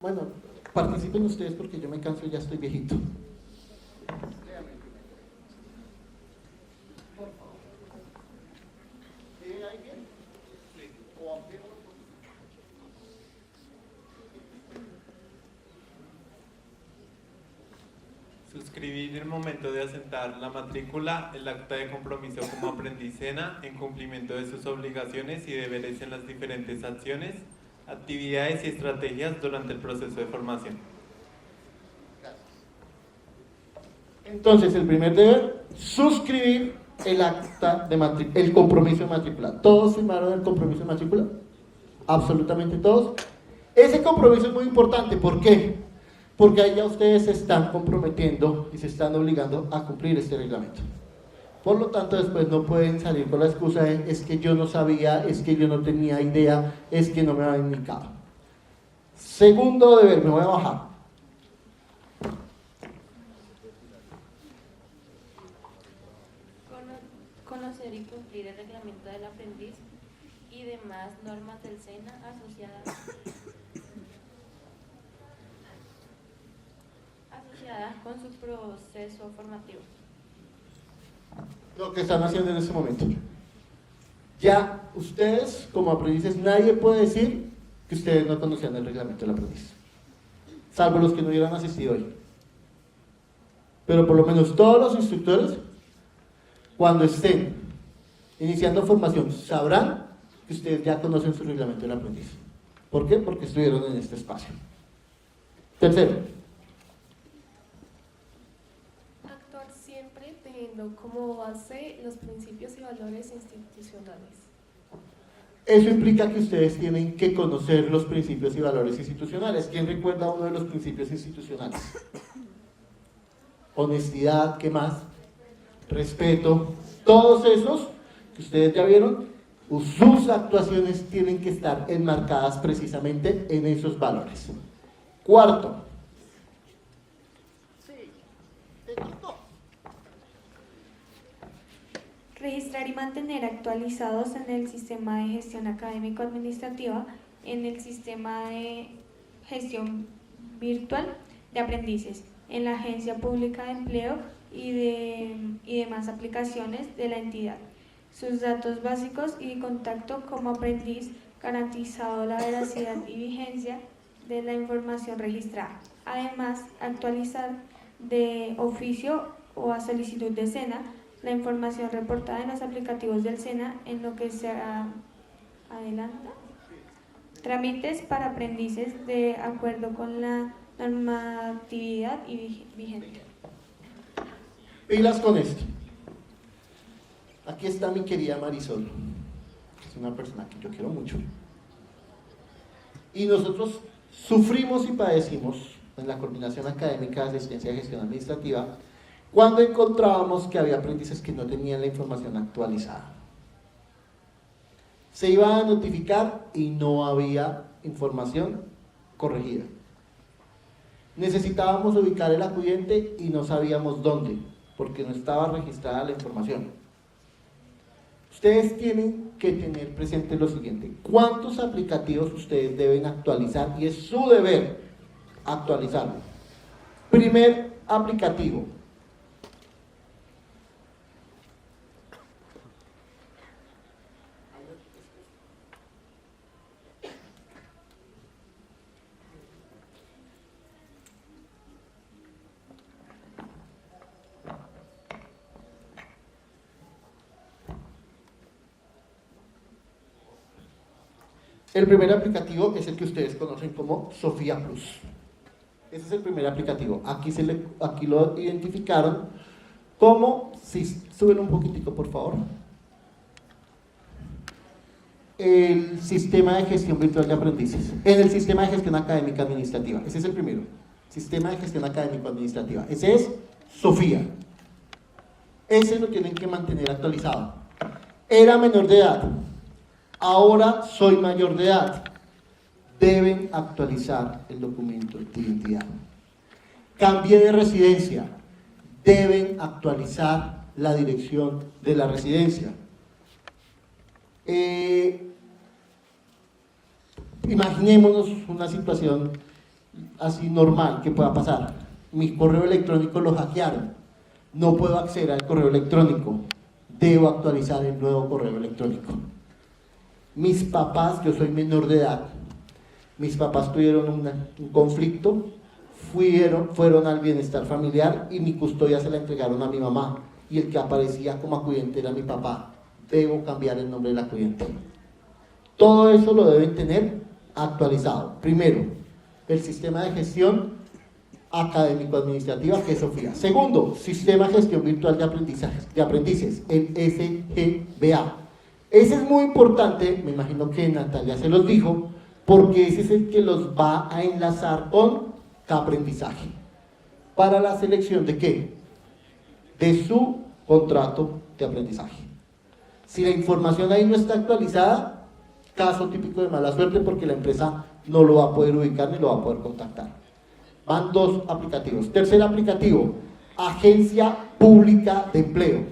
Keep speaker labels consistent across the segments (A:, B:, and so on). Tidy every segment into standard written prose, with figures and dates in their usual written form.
A: Bueno, participen ustedes porque yo me canso y ya estoy viejito.
B: Suscribir el momento de asentar la matrícula, el acta de compromiso como aprendiz SENA en cumplimiento de sus obligaciones y deberes en las diferentes acciones, actividades y estrategias durante el proceso de formación.
A: Entonces, el primer deber, suscribir el acta de matrícula, el compromiso de matrícula. ¿Todos firmaron el compromiso de matrícula? Absolutamente todos. Ese compromiso es muy importante. ¿Por qué? Porque ahí ya ustedes se están comprometiendo y se están obligando a cumplir este reglamento. Por lo tanto, después no pueden salir con la excusa de es que yo no sabía, es que yo no tenía idea, es que no me habían indicado. Segundo deber, me voy a bajar.
C: Conocer y cumplir el reglamento del aprendiz y demás normas del SENA asociadas con su proceso formativo.
A: Lo que están haciendo en este momento. Ya ustedes, como aprendices, nadie puede decir que ustedes no conocían el reglamento del aprendiz, salvo los que no hubieran asistido hoy. Pero por lo menos todos los instructores, cuando estén iniciando formación, sabrán que ustedes ya conocen su reglamento del aprendiz. ¿Por qué? Porque estuvieron en este espacio. Tercero.
D: Actuar siempre teniendo como base los principios y valores institucionales.
A: Eso implica que ustedes tienen que conocer los principios y valores institucionales. ¿Quién recuerda uno de los principios institucionales? Honestidad, ¿qué más? Respeto. Todos esos que ustedes ya vieron, sus actuaciones tienen que estar enmarcadas precisamente en esos valores. Cuarto.
E: Registrar y mantener actualizados en el sistema de gestión académico-administrativa, en el sistema de gestión virtual de aprendices, en la Agencia Pública de Empleo y demás aplicaciones de la entidad. Sus datos básicos y contacto como aprendiz, garantizado la veracidad y vigencia de la información registrada. Además, actualizar de oficio o a solicitud de SENA la información reportada en los aplicativos del SENA en lo que se adelanta. Trámites para aprendices de acuerdo con la normatividad y vigente.
A: Pilas con esto. Aquí está mi querida Marisol, que es una persona que yo quiero mucho. Y nosotros sufrimos y padecimos en la Coordinación Académica de Asistencia y Gestión Administrativa cuando encontrábamos que había aprendices que no tenían la información actualizada. Se iba a notificar y no había información corregida. Necesitábamos ubicar el acudiente y no sabíamos dónde, porque no estaba registrada la información. Ustedes tienen que tener presente lo siguiente: ¿cuántos aplicativos ustedes deben actualizar? Y es su deber actualizarlo. Primer aplicativo. El primer aplicativo es el que ustedes conocen como Sofía Plus. Ese es el primer aplicativo. Aquí lo identificaron como, si suben un poquitico por favor, el sistema de gestión virtual de aprendices, en el sistema de gestión académica administrativa. Ese es el primero, sistema de gestión académico administrativa. Ese es Sofía. Ese lo tienen que mantener actualizado. Era menor de edad. Ahora soy mayor de edad. Deben actualizar el documento de identidad. Cambié de residencia. Deben actualizar la dirección de la residencia. Imaginémonos una situación así normal que pueda pasar. Mi correo electrónico lo hackearon, no puedo acceder al correo electrónico, debo actualizar el nuevo correo electrónico. Mis papás, yo soy menor de edad, mis papás tuvieron un conflicto, fueron al bienestar familiar y mi custodia se la entregaron a mi mamá y el que aparecía como acudiente era mi papá. Debo cambiar el nombre del acudiente. Todo eso lo deben tener actualizado. Primero, el sistema de gestión académico-administrativa, que es SOFIA. Segundo, sistema de gestión virtual de aprendices, el SGBA. Ese es muy importante, me imagino que Natalia se los dijo, porque ese es el que los va a enlazar con aprendizaje. ¿Para la selección de qué? De su contrato de aprendizaje. Si la información ahí no está actualizada, caso típico de mala suerte porque la empresa no lo va a poder ubicar ni lo va a poder contactar. Van 2 aplicativos. Tercer aplicativo, Agencia Pública de Empleo.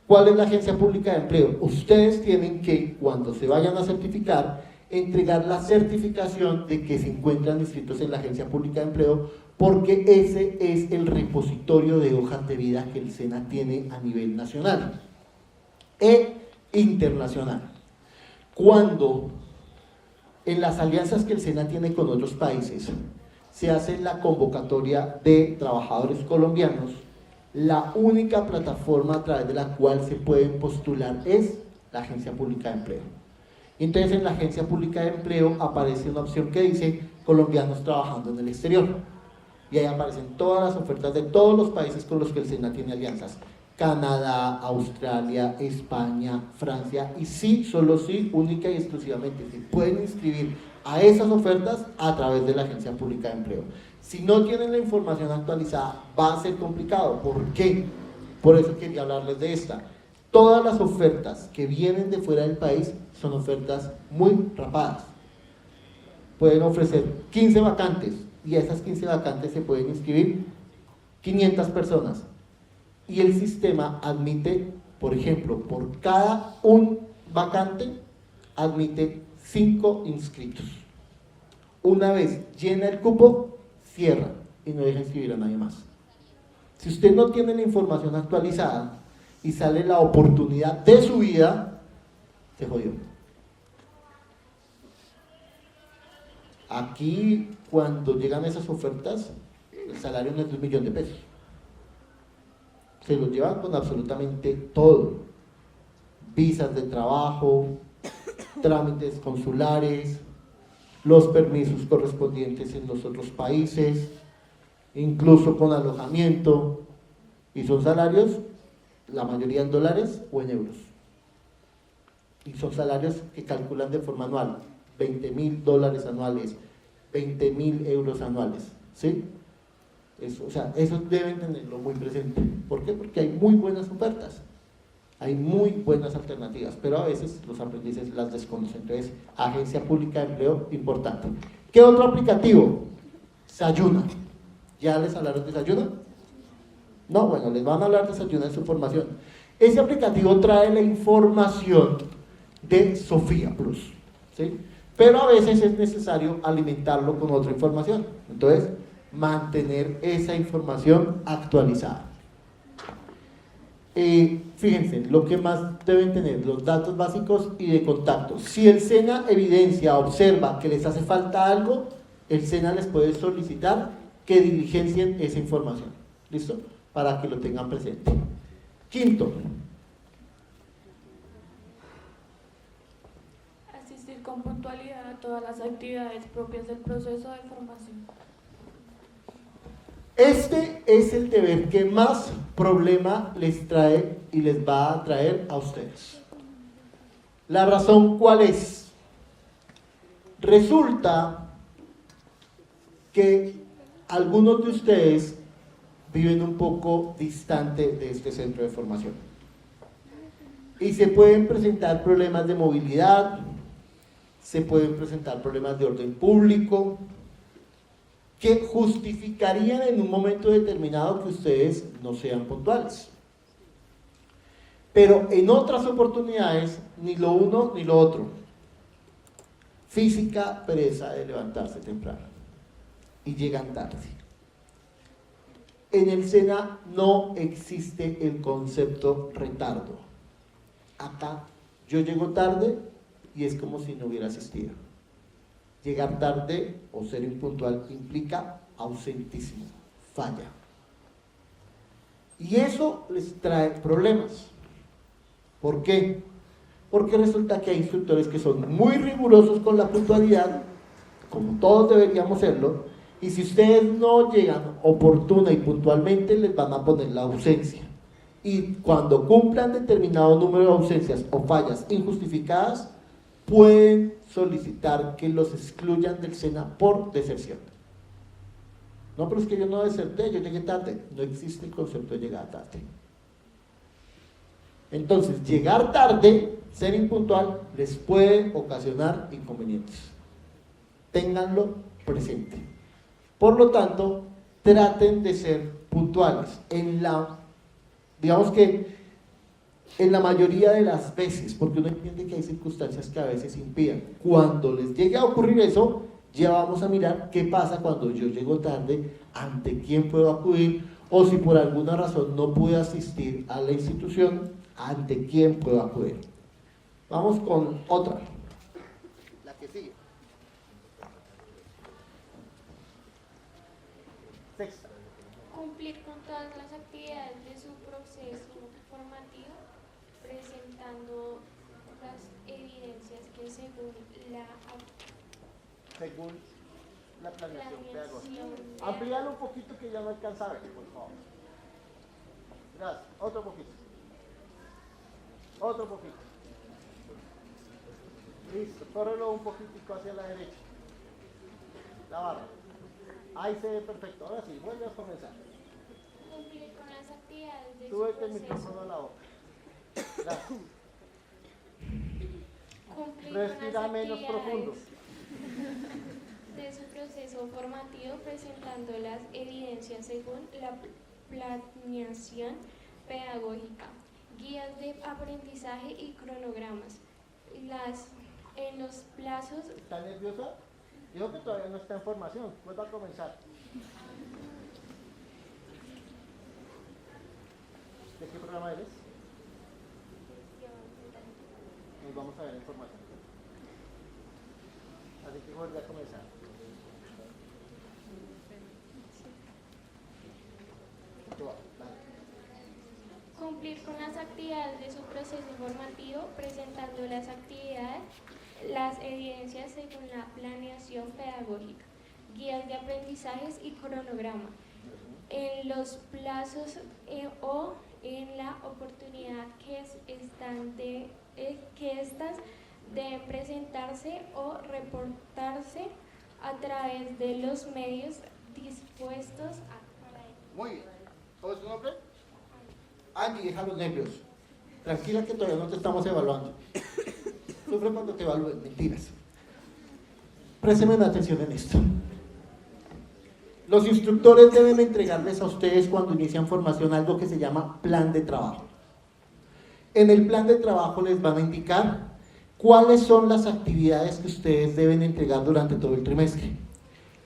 A: ¿Cuál es la Agencia Pública de Empleo? Ustedes tienen que, cuando se vayan a certificar, entregar la certificación de que se encuentran inscritos en la Agencia Pública de Empleo, porque ese es el repositorio de hojas de vida que el SENA tiene a nivel nacional e internacional. Cuando en las alianzas que el SENA tiene con otros países se hace la convocatoria de trabajadores colombianos, la única plataforma a través de la cual se pueden postular es la Agencia Pública de Empleo. Entonces en la Agencia Pública de Empleo aparece una opción que dice colombianos trabajando en el exterior y ahí aparecen todas las ofertas de todos los países con los que el SENA tiene alianzas: Canadá, Australia, España, Francia, y sí, solo sí, única y exclusivamente se pueden inscribir a esas ofertas a través de la Agencia Pública de Empleo. Si no tienen la información actualizada va a ser complicado. ¿Por qué? Por eso quería hablarles de esta. Todas las ofertas que vienen de fuera del país son ofertas muy rapadas. Pueden ofrecer 15 vacantes y a esas 15 vacantes se pueden inscribir 500 personas. Y el sistema admite, por ejemplo, por cada un vacante, admite 5 inscritos. Una vez llena el cupo, cierra y no deja inscribir a nadie más. Si usted no tiene la información actualizada y sale la oportunidad de su vida, se jodió. Aquí, cuando llegan esas ofertas, el salario no es de $1 millón. Se lo llevan con absolutamente todo: visas de trabajo, trámites consulares, los permisos correspondientes en los otros países, incluso con alojamiento, y son salarios, la mayoría en dólares o en euros, y son salarios que calculan de forma anual: $20.000 anuales, 20.000 euros anuales, ¿sí? Eso, o sea, eso deben tenerlo muy presente. ¿Por qué? Porque hay muy buenas ofertas, hay muy buenas alternativas, pero a veces los aprendices las desconocen. Entonces, Agencia Pública de Empleo, importante. ¿Qué otro aplicativo? Sayuna. ¿Ya les hablaron de Sayuna? No, bueno, les van a hablar de Sayuna en su formación. Ese aplicativo trae la información de Sofía Plus, ¿sí? Pero a veces es necesario alimentarlo con otra información. Entonces, mantener esa información actualizada. Fíjense, lo que más deben tener: los datos básicos y de contacto. Si el SENA evidencia, observa que les hace falta algo, el SENA les puede solicitar que diligencien esa información. ¿Listo? Para que lo tengan presente. Quinto,
D: asistir con puntualidad a todas las actividades propias del proceso de formación.
A: este es el deber que más problema les trae y les va a traer a ustedes. ¿La razón cuál es? Resulta que algunos de ustedes viven un poco distante de este centro de formación y se pueden presentar problemas de movilidad, se pueden presentar problemas de orden público que justificarían en un momento determinado que ustedes no sean puntuales. Pero en otras oportunidades, ni lo uno ni lo otro. Física, pereza de levantarse temprano. y llegan tarde. En el SENA no existe el concepto retardo. Acá yo llego tarde y es como si no hubiera asistido. Llegar tarde o ser impuntual implica ausentismo, falla. Y eso les trae problemas. ¿Por qué? Porque resulta que hay instructores que son muy rigurosos con la puntualidad, como todos deberíamos serlo, y si ustedes no llegan oportuna y puntualmente, les van a poner la ausencia. Y cuando cumplan determinado número de ausencias o fallas injustificadas, pueden solicitar que los excluyan del SENA por deserción. No, pero es que yo no deserté, yo llegué tarde. No existe el concepto de llegar tarde. Entonces, llegar tarde, ser impuntual, les puede ocasionar inconvenientes. Ténganlo presente. Por lo tanto, traten de ser puntuales. Digamos que en la mayoría de las veces, porque uno entiende que hay circunstancias que a veces impiden. Cuando les llegue a ocurrir eso, ya vamos a mirar qué pasa cuando yo llego tarde, ante quién puedo acudir, o si por alguna razón no pude asistir a la institución, ante quién puedo acudir. Vamos con otra. La que sigue. Sexta.
F: Cumplir con todas las actividades de su proceso formativo, presentando las evidencias que según la
A: planeación pedagógica.
F: planeación
A: Amplíalo un poquito que ya no alcanza a ver, por favor. Gracias. Otro poquito. Otro poquito. Listo. Córrelo un poquitico hacia la derecha. La barra. Ahí se ve perfecto. Ahora sí, vuelve a comenzar.
F: cumplir con las actividades de
A: Súbete
F: su
A: el
F: proceso.
A: micrófono a la boca. Gracias.
F: Cumplir
A: Respira
F: con las
A: menos profundo.
F: de su proceso formativo, presentando las evidencias según la planeación pedagógica, guías de aprendizaje y cronogramas. En los plazos.
A: ¿Está nerviosa? Dijo que todavía no está en formación. Vuelva a comenzar. ¿De qué programa eres? Nos vamos a ver en formación. Así que vuelve a comenzar.
F: Cumplir con las actividades de su proceso formativo, presentando las evidencias según la planeación pedagógica, guías de aprendizajes y cronograma, en los plazos o en la oportunidad que estas deben presentarse o reportarse a través de los medios dispuestos para ello.
A: Muy bien. ¿Cómo es tu nombre? Angie, deja los nervios. Tranquila que todavía no te estamos evaluando. Sufre cuando te evalúen, mentiras. Présteme atención en esto. Los instructores deben entregarles a ustedes cuando inician formación algo que se llama plan de trabajo. En el plan de trabajo les van a indicar cuáles son las actividades que ustedes deben entregar durante todo el trimestre,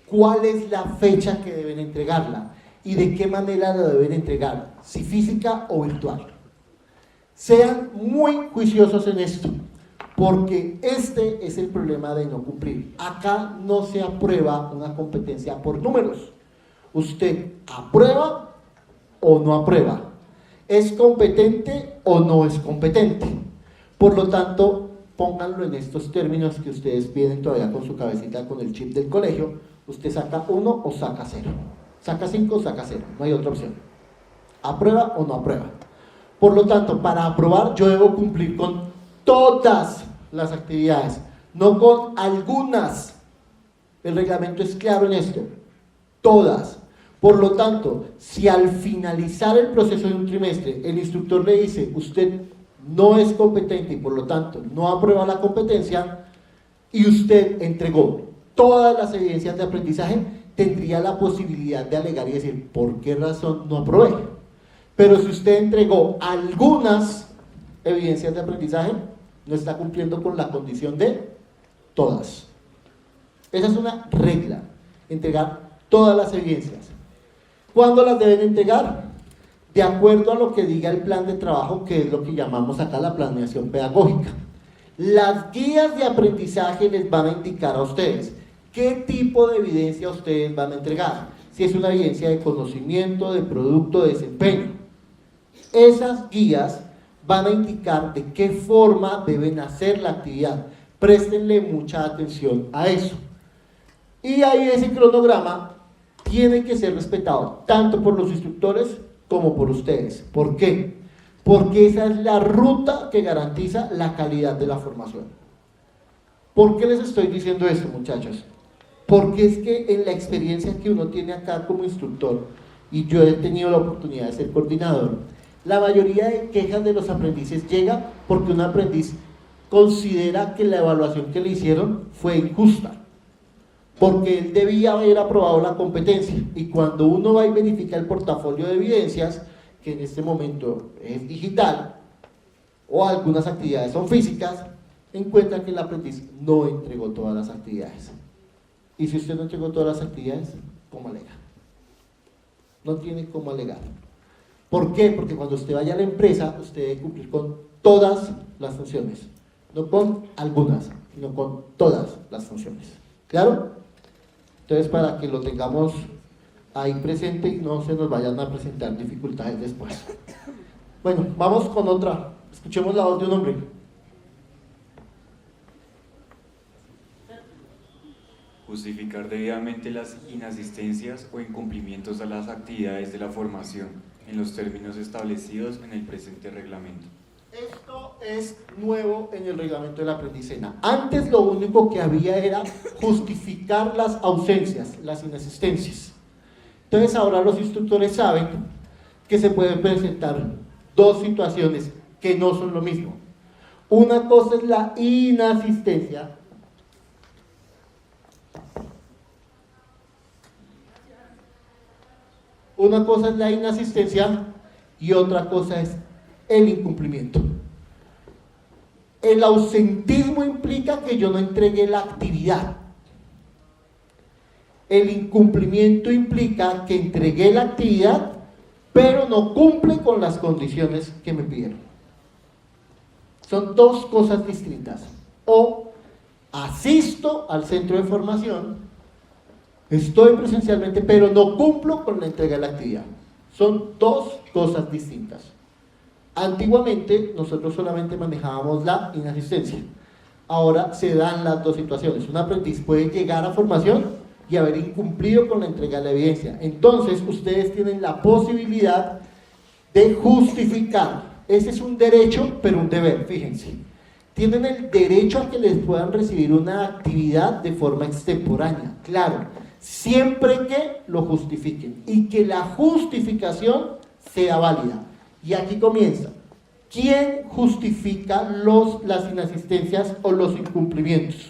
A: cuál es la fecha que deben entregarla y de qué manera la deben entregar, si física o virtual. Sean muy juiciosos en esto, porque este es el problema de no cumplir. Acá no se aprueba una competencia por números. Usted aprueba o no aprueba. ¿Es competente o no es competente? Por lo tanto, pónganlo en estos términos que ustedes vienen todavía con su cabecita, con el chip del colegio. Usted saca 1 o saca 0. Saca 5 o saca 0. No hay otra opción. ¿Aprueba o no aprueba? Por lo tanto, para aprobar yo debo cumplir con todas las actividades, no con algunas. El reglamento es claro en esto. Todas. Por lo tanto, si al finalizar el proceso de un trimestre el instructor le dice usted no es competente y por lo tanto no aprueba la competencia y usted entregó todas las evidencias de aprendizaje, tendría la posibilidad de alegar y decir por qué razón no aprobé. Pero si usted entregó algunas evidencias de aprendizaje, no está cumpliendo con la condición de todas. Esa es una regla, entregar todas las evidencias. ¿Cuándo las deben entregar? De acuerdo a lo que diga el plan de trabajo, que es lo que llamamos acá la planeación pedagógica. Las guías de aprendizaje les van a indicar a ustedes qué tipo de evidencia ustedes van a entregar. Si es una evidencia de conocimiento, de producto, de desempeño. Esas guías van a indicar de qué forma deben hacer la actividad. Préstenle mucha atención a eso. Y ahí ese cronograma tiene que ser respetado tanto por los instructores como por ustedes. ¿Por qué? Porque esa es la ruta que garantiza la calidad de la formación. ¿Por qué les estoy diciendo esto, muchachos? Porque es que en la experiencia que uno tiene acá como instructor, y yo he tenido la oportunidad de ser coordinador, la mayoría de quejas de los aprendices llega porque un aprendiz considera que la evaluación que le hicieron fue injusta, porque él debía haber aprobado la competencia, y cuando uno va y verifica el portafolio de evidencias, que en este momento es digital, o algunas actividades son físicas, encuentra que el aprendiz no entregó todas las actividades. Y si usted no entregó todas las actividades, ¿cómo alega? No tiene cómo alegar. ¿Por qué? Porque cuando usted vaya a la empresa, usted debe cumplir con todas las funciones, no con algunas, sino con todas las funciones. ¿Claro? Entonces, para que lo tengamos ahí presente y no se nos vayan a presentar dificultades después. Bueno, vamos con otra. Escuchemos la voz de un hombre.
G: Justificar debidamente las inasistencias o incumplimientos a las actividades de la formación en los términos establecidos en el presente reglamento.
A: Esto es nuevo en el reglamento de la aprendicena. Antes lo único que había era justificar las ausencias, las inasistencias. Entonces ahora los instructores saben que se pueden presentar dos situaciones que no son lo mismo. Una cosa es la inasistencia. Una cosa es la inasistencia y otra cosa es el incumplimiento. El ausentismo implica que yo no entregué la actividad. El incumplimiento implica que entregué la actividad, pero no cumple con las condiciones que me pidieron. Son dos cosas distintas. O asisto al centro de formación, estoy presencialmente, pero no cumplo con la entrega de la actividad. Son dos cosas distintas. Antiguamente nosotros solamente manejábamos la inasistencia. Ahora se dan las dos situaciones. Un aprendiz puede llegar a formación y haber incumplido con la entrega de la evidencia. Entonces ustedes tienen la posibilidad de justificar. Ese es un derecho, pero un deber, fíjense. Tienen el derecho a que les puedan recibir una actividad de forma extemporánea, claro, siempre que lo justifiquen y que la justificación sea válida. Y aquí comienza. ¿Quién justifica las inasistencias o los incumplimientos?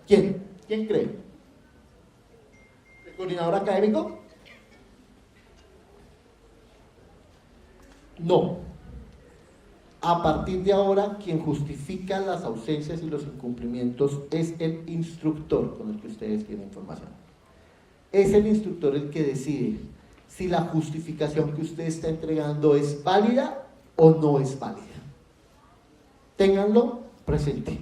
A: ¿Quién? ¿Quién cree? ¿El coordinador académico? No. A partir de ahora, quien justifica las ausencias y los incumplimientos es el instructor con el que ustedes tienen información. Es el instructor el que decide si la justificación que usted está entregando es válida o no es válida. Ténganlo presente.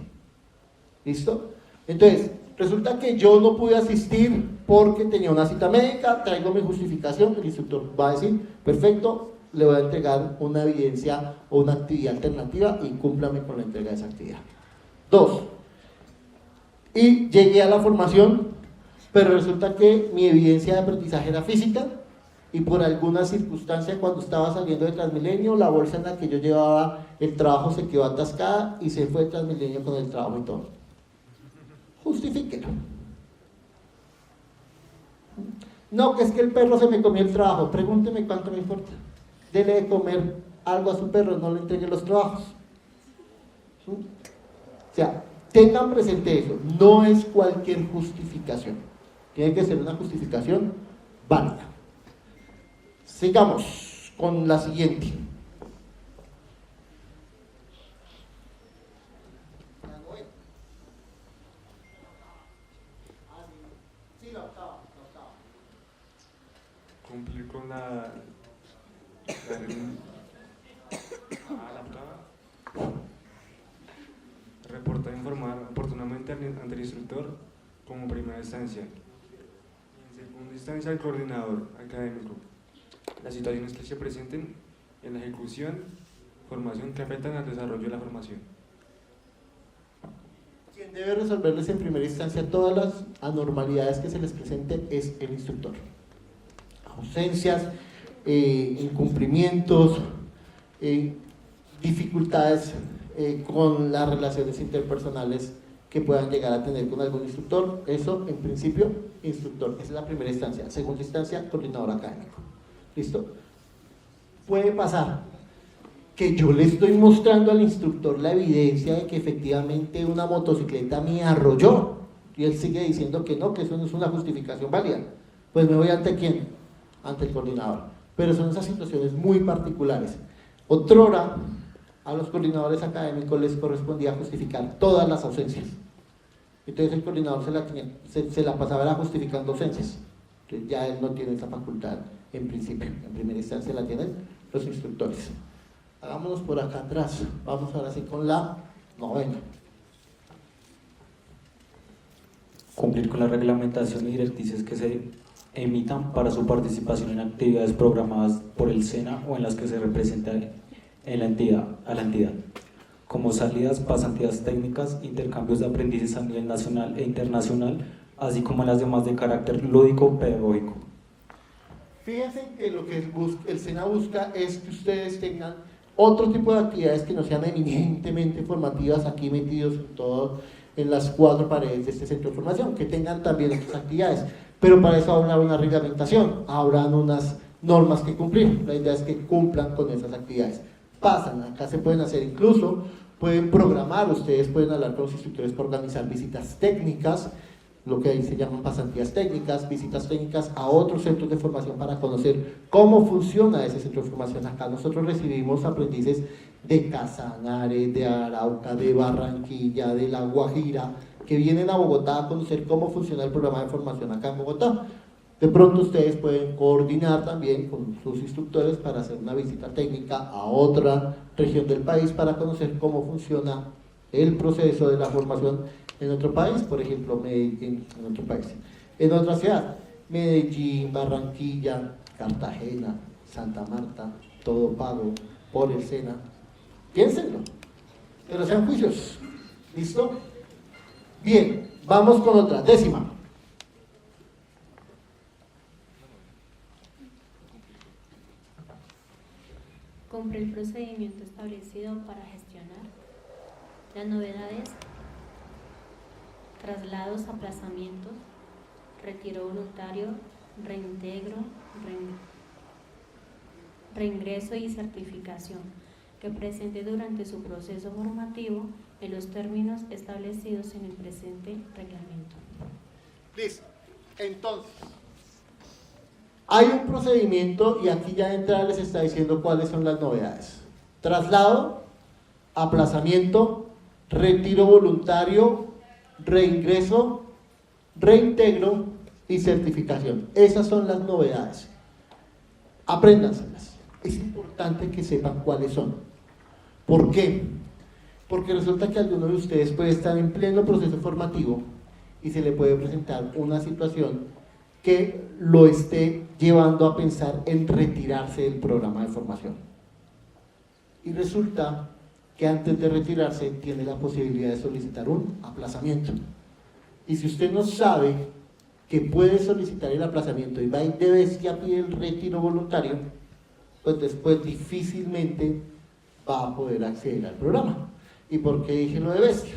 A: ¿Listo? Entonces, resulta que yo no pude asistir porque tenía una cita médica, traigo mi justificación, el instructor va a decir, perfecto, le voy a entregar una evidencia o una actividad alternativa y cúmplame con la entrega de esa actividad. 2. Y llegué a la formación, pero resulta que mi evidencia de aprendizaje era física y por alguna circunstancia cuando estaba saliendo de Transmilenio, la bolsa en la que yo llevaba el trabajo se quedó atascada y se fue de Transmilenio con el trabajo y todo. Justifíquelo. No, que es que el perro se me comió el trabajo. Pregúnteme cuánto me importa. Dele de comer algo a su perro, no le entregue los trabajos. O sea, tengan presente eso. No es cualquier justificación. Tiene que ser una justificación válida. Sigamos con la siguiente.
H: cumplir con reportar e informar oportunamente ante el instructor como primera instancia. En segunda instancia, al coordinador académico. Las situaciones que se presenten en la ejecución, formación que afectan al desarrollo de la formación.
A: Quien debe resolverles en primera instancia todas las anormalidades que se les presenten es el instructor. Ausencias, incumplimientos, dificultades con las relaciones interpersonales que puedan llegar a tener con algún instructor. Eso, en principio, instructor. Esa es la primera instancia. Segunda instancia, coordinador académico. ¿Listo? Puede pasar que yo le estoy mostrando al instructor la evidencia de que efectivamente una motocicleta me arrolló y él sigue diciendo que no, que eso no es una justificación válida. Pues me voy ante quién, ante el coordinador. Pero son esas situaciones muy particulares. Otrora, a los coordinadores académicos les correspondía justificar todas las ausencias. Entonces el coordinador se la pasaba justificando ausencias. Entonces ya él no tiene esa facultad en principio. En primera instancia la tienen los instructores. Hagámonos por acá atrás. Vamos ahora sí con la novena.
I: Cumplir con la reglamentación y directrices que se emitan para su participación en actividades programadas por el SENA o en las que se representa en a la entidad, como salidas, pasantías técnicas, intercambios de aprendices a nivel nacional e internacional, así como las demás de carácter lúdico-pedagógico.
A: Fíjense que lo que el SENA busca es que ustedes tengan otro tipo de actividades que no sean eminentemente formativas aquí metidos en las 4 paredes de este centro de formación, que tengan también otras actividades, pero para eso habrá una reglamentación, habrán unas normas que cumplir. La idea es que cumplan con esas actividades. Pasan, acá se pueden hacer, incluso pueden programar, ustedes pueden hablar con los instructores para organizar visitas técnicas, lo que ahí se llaman pasantías técnicas, visitas técnicas a otros centros de formación para conocer cómo funciona ese centro de formación. Acá nosotros recibimos aprendices de Casanare, de Arauca, de Barranquilla, de La Guajira, que vienen a Bogotá a conocer cómo funciona el programa de formación acá en Bogotá. De pronto ustedes pueden coordinar también con sus instructores para hacer una visita técnica a otra región del país para conocer cómo funciona el proceso de la formación en otro país, por ejemplo, en otro país, en otra ciudad, Medellín, Barranquilla, Cartagena, Santa Marta, todo pago por el SENA. Piénsenlo, pero sean juicios. ¿Listo? Bien, vamos con otra, 10ª.
C: Cumplir el procedimiento establecido para gestionar las novedades, traslados, aplazamientos, retiro voluntario, reingreso y certificación que presente durante su proceso formativo en los términos establecidos en el presente reglamento.
A: Listo. Entonces, hay un procedimiento y aquí ya de entrada les está diciendo cuáles son las novedades. Traslado, aplazamiento, retiro voluntario, reingreso, reintegro y certificación. Esas son las novedades. Apréndanselas. Es importante que sepan cuáles son. ¿Por qué? Porque resulta que alguno de ustedes puede estar en pleno proceso formativo y se le puede presentar una situación que lo esté llevando a pensar en retirarse del programa de formación. Y resulta que antes de retirarse tiene la posibilidad de solicitar un aplazamiento. Y si usted no sabe que puede solicitar el aplazamiento y va y de bestia pide el retiro voluntario, pues después difícilmente va a poder acceder al programa. ¿Y por qué dije lo de bestia?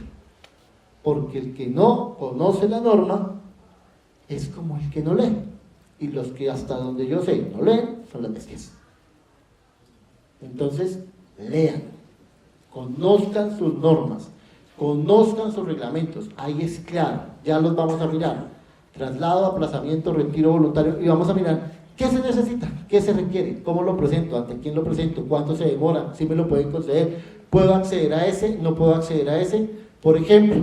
A: Porque el que no conoce la norma es como el que no lee. Y los que hasta donde yo sé no leen son las bestias. Entonces, lean, conozcan sus normas, conozcan sus reglamentos. Ahí es claro, ya los vamos a mirar. Traslado, aplazamiento, retiro voluntario, y vamos a mirar qué se necesita, qué se requiere, cómo lo presento, ante quién lo presento, cuánto se demora, si me lo pueden conceder, puedo acceder a ese, no puedo acceder a ese. Por ejemplo,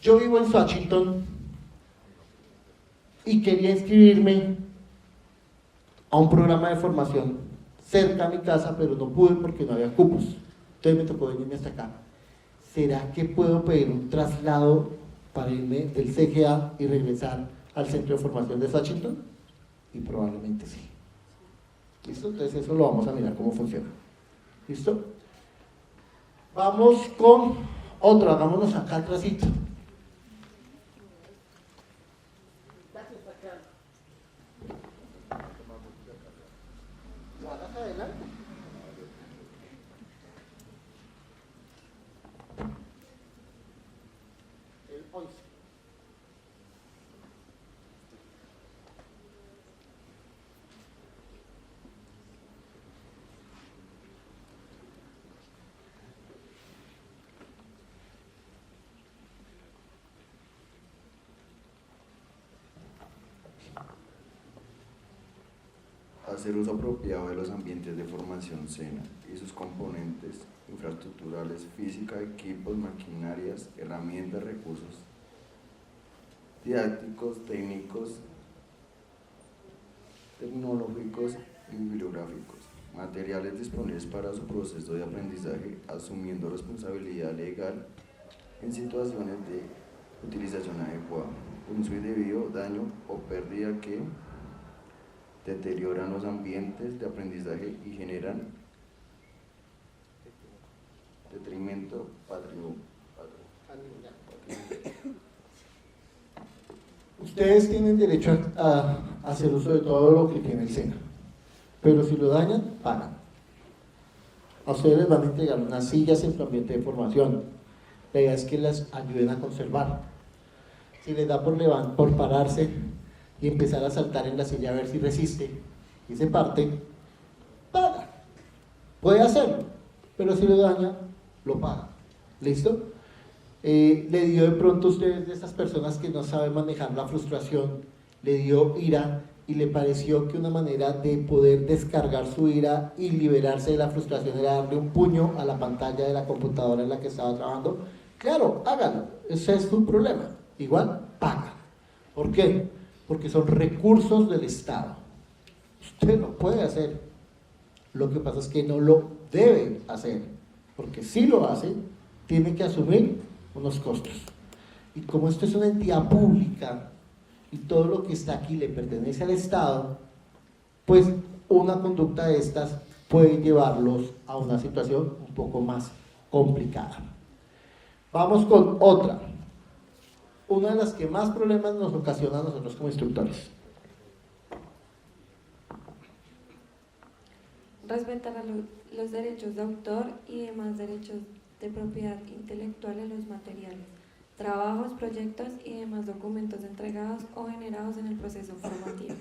A: yo vivo en Washington y quería inscribirme a un programa de formación cerca a mi casa, pero no pude porque no había cupos. Entonces me tocó venirme hasta acá. ¿Será que puedo pedir un traslado para irme del CGA y regresar al centro de formación de Washington? Y probablemente sí. ¿Listo? Entonces eso lo vamos a mirar cómo funciona. ¿Listo? Vamos con otro, hagámonos acá atrásito. El 11.
J: Hacer uso apropiado de los ambientes de formación SENA y sus componentes infraestructurales, física, equipos, maquinarias, herramientas, recursos didácticos, técnicos, tecnológicos y bibliográficos, materiales disponibles para su proceso de aprendizaje, asumiendo responsabilidad legal en situaciones de utilización adecuada, uso indebido, daño o pérdida que deterioran los ambientes de aprendizaje y generan detrimento patrimonial.
A: Ustedes tienen derecho a hacer uso de todo lo que tiene el SENA, pero si lo dañan, pagan. A ustedes les van a entregar unas sillas en su ambiente de formación. La idea es que las ayuden a conservar. Si les da por pararse y empezar a saltar en la silla a ver si resiste y se parte, paga. Puede hacerlo, pero si lo daña, lo paga. ¿Listo? Le dio de pronto a ustedes, de esas personas que no saben manejar la frustración, le dio ira y le pareció que una manera de poder descargar su ira y liberarse de la frustración era darle un puño a la pantalla de la computadora en la que estaba trabajando. Claro, hágalo, ese es su problema. Igual, paga. ¿Por qué? Porque son recursos del Estado. Usted lo puede hacer. Lo que pasa es que no lo debe hacer, porque si lo hace, tiene que asumir unos costos. Y como esto es una entidad pública y todo lo que está aquí le pertenece al Estado, pues una conducta de estas puede llevarlos a una situación un poco más complicada. Vamos con otra. Una de las que más problemas nos ocasiona a nosotros como instructores.
K: Respetar los derechos de autor y demás derechos de propiedad intelectual en los materiales, trabajos, proyectos y demás documentos entregados o generados en el proceso formativo.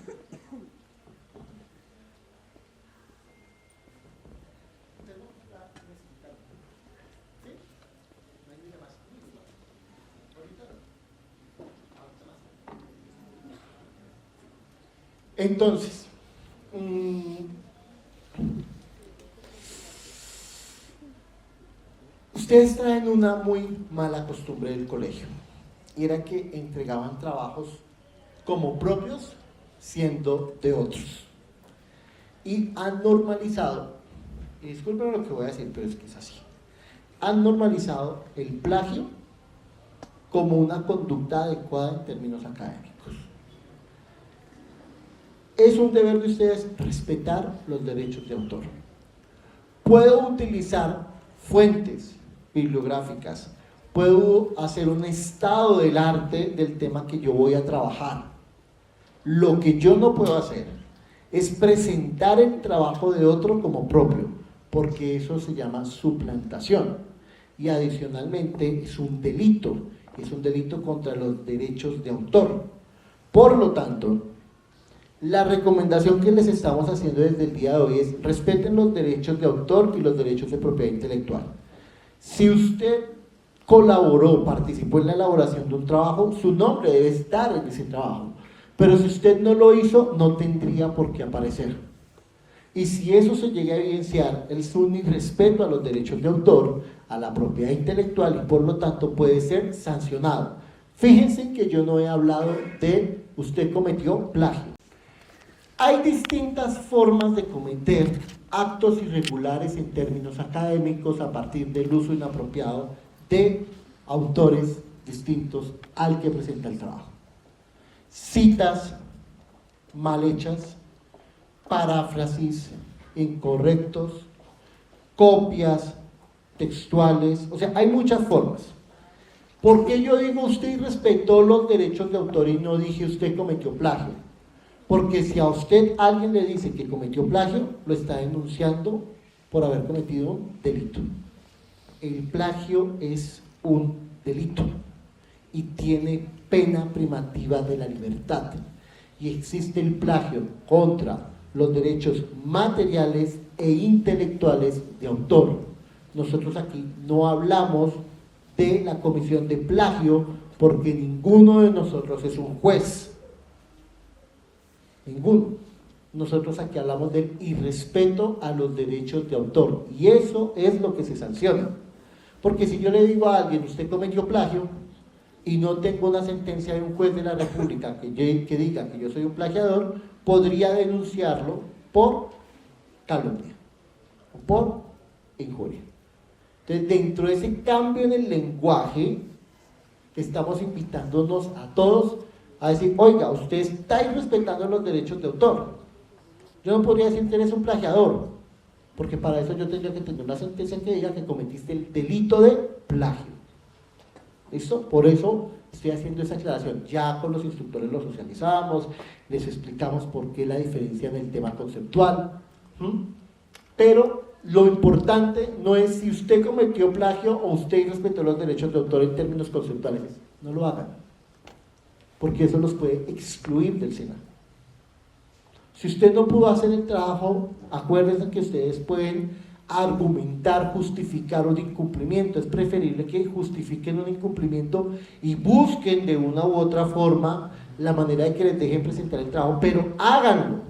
A: Entonces, ustedes traen una muy mala costumbre del colegio, y era que entregaban trabajos como propios siendo de otros, y han normalizado, y disculpen lo que voy a decir, pero es que es así, han normalizado el plagio como una conducta adecuada en términos académicos. Es un deber de ustedes respetar los derechos de autor. Puedo utilizar fuentes bibliográficas, puedo hacer un estado del arte del tema que yo voy a trabajar. Lo que yo no puedo hacer es presentar el trabajo de otro como propio, porque eso se llama suplantación y adicionalmente es un delito contra los derechos de autor. Por lo tanto, la recomendación que les estamos haciendo desde el día de hoy es: respeten los derechos de autor y los derechos de propiedad intelectual. Si usted colaboró, participó en la elaboración de un trabajo, su nombre debe estar en ese trabajo, pero si usted no lo hizo, no tendría por qué aparecer. Y si eso se llega a evidenciar, es un irrespeto a los derechos de autor, a la propiedad intelectual, y por lo tanto puede ser sancionado. Fíjense que yo no he hablado de usted cometió plagio. Hay distintas formas de cometer actos irregulares en términos académicos a partir del uso inapropiado de autores distintos al que presenta el trabajo. Citas mal hechas, paráfrasis incorrectos, copias textuales, o sea, hay muchas formas. ¿Por qué yo digo usted respetó los derechos de autor y no dije usted cometió plagio? Porque si a usted alguien le dice que cometió plagio, lo está denunciando por haber cometido un delito. El plagio es un delito y tiene pena primativa de la libertad. Y existe el plagio contra los derechos materiales e intelectuales de autor. Nosotros aquí no hablamos de la comisión de plagio porque ninguno de nosotros es un juez. Ninguno. Nosotros aquí hablamos del irrespeto a los derechos de autor y eso es lo que se sanciona. Porque si yo le digo a alguien, usted cometió plagio y no tengo una sentencia de un juez de la República que diga que yo soy un plagiador, podría denunciarlo por calumnia o por injuria. Entonces, dentro de ese cambio en el lenguaje, estamos invitándonos a todos a decir, oiga, usted está irrespetando los derechos de autor. Yo no podría decir que eres un plagiador, porque para eso yo tendría que tener una sentencia que diga que cometiste el delito de plagio. ¿Listo? Por eso estoy haciendo esa aclaración. Ya con los instructores lo socializamos, les explicamos por qué la diferencia en el tema conceptual. Pero lo importante no es si usted cometió plagio o usted irrespetó los derechos de autor en términos conceptuales. No lo hagan, porque eso los puede excluir del SENA. Si usted no pudo hacer el trabajo, acuérdense que ustedes pueden argumentar, justificar un incumplimiento. Es preferible que justifiquen un incumplimiento y busquen de una u otra forma la manera de que les dejen presentar el trabajo, pero háganlo.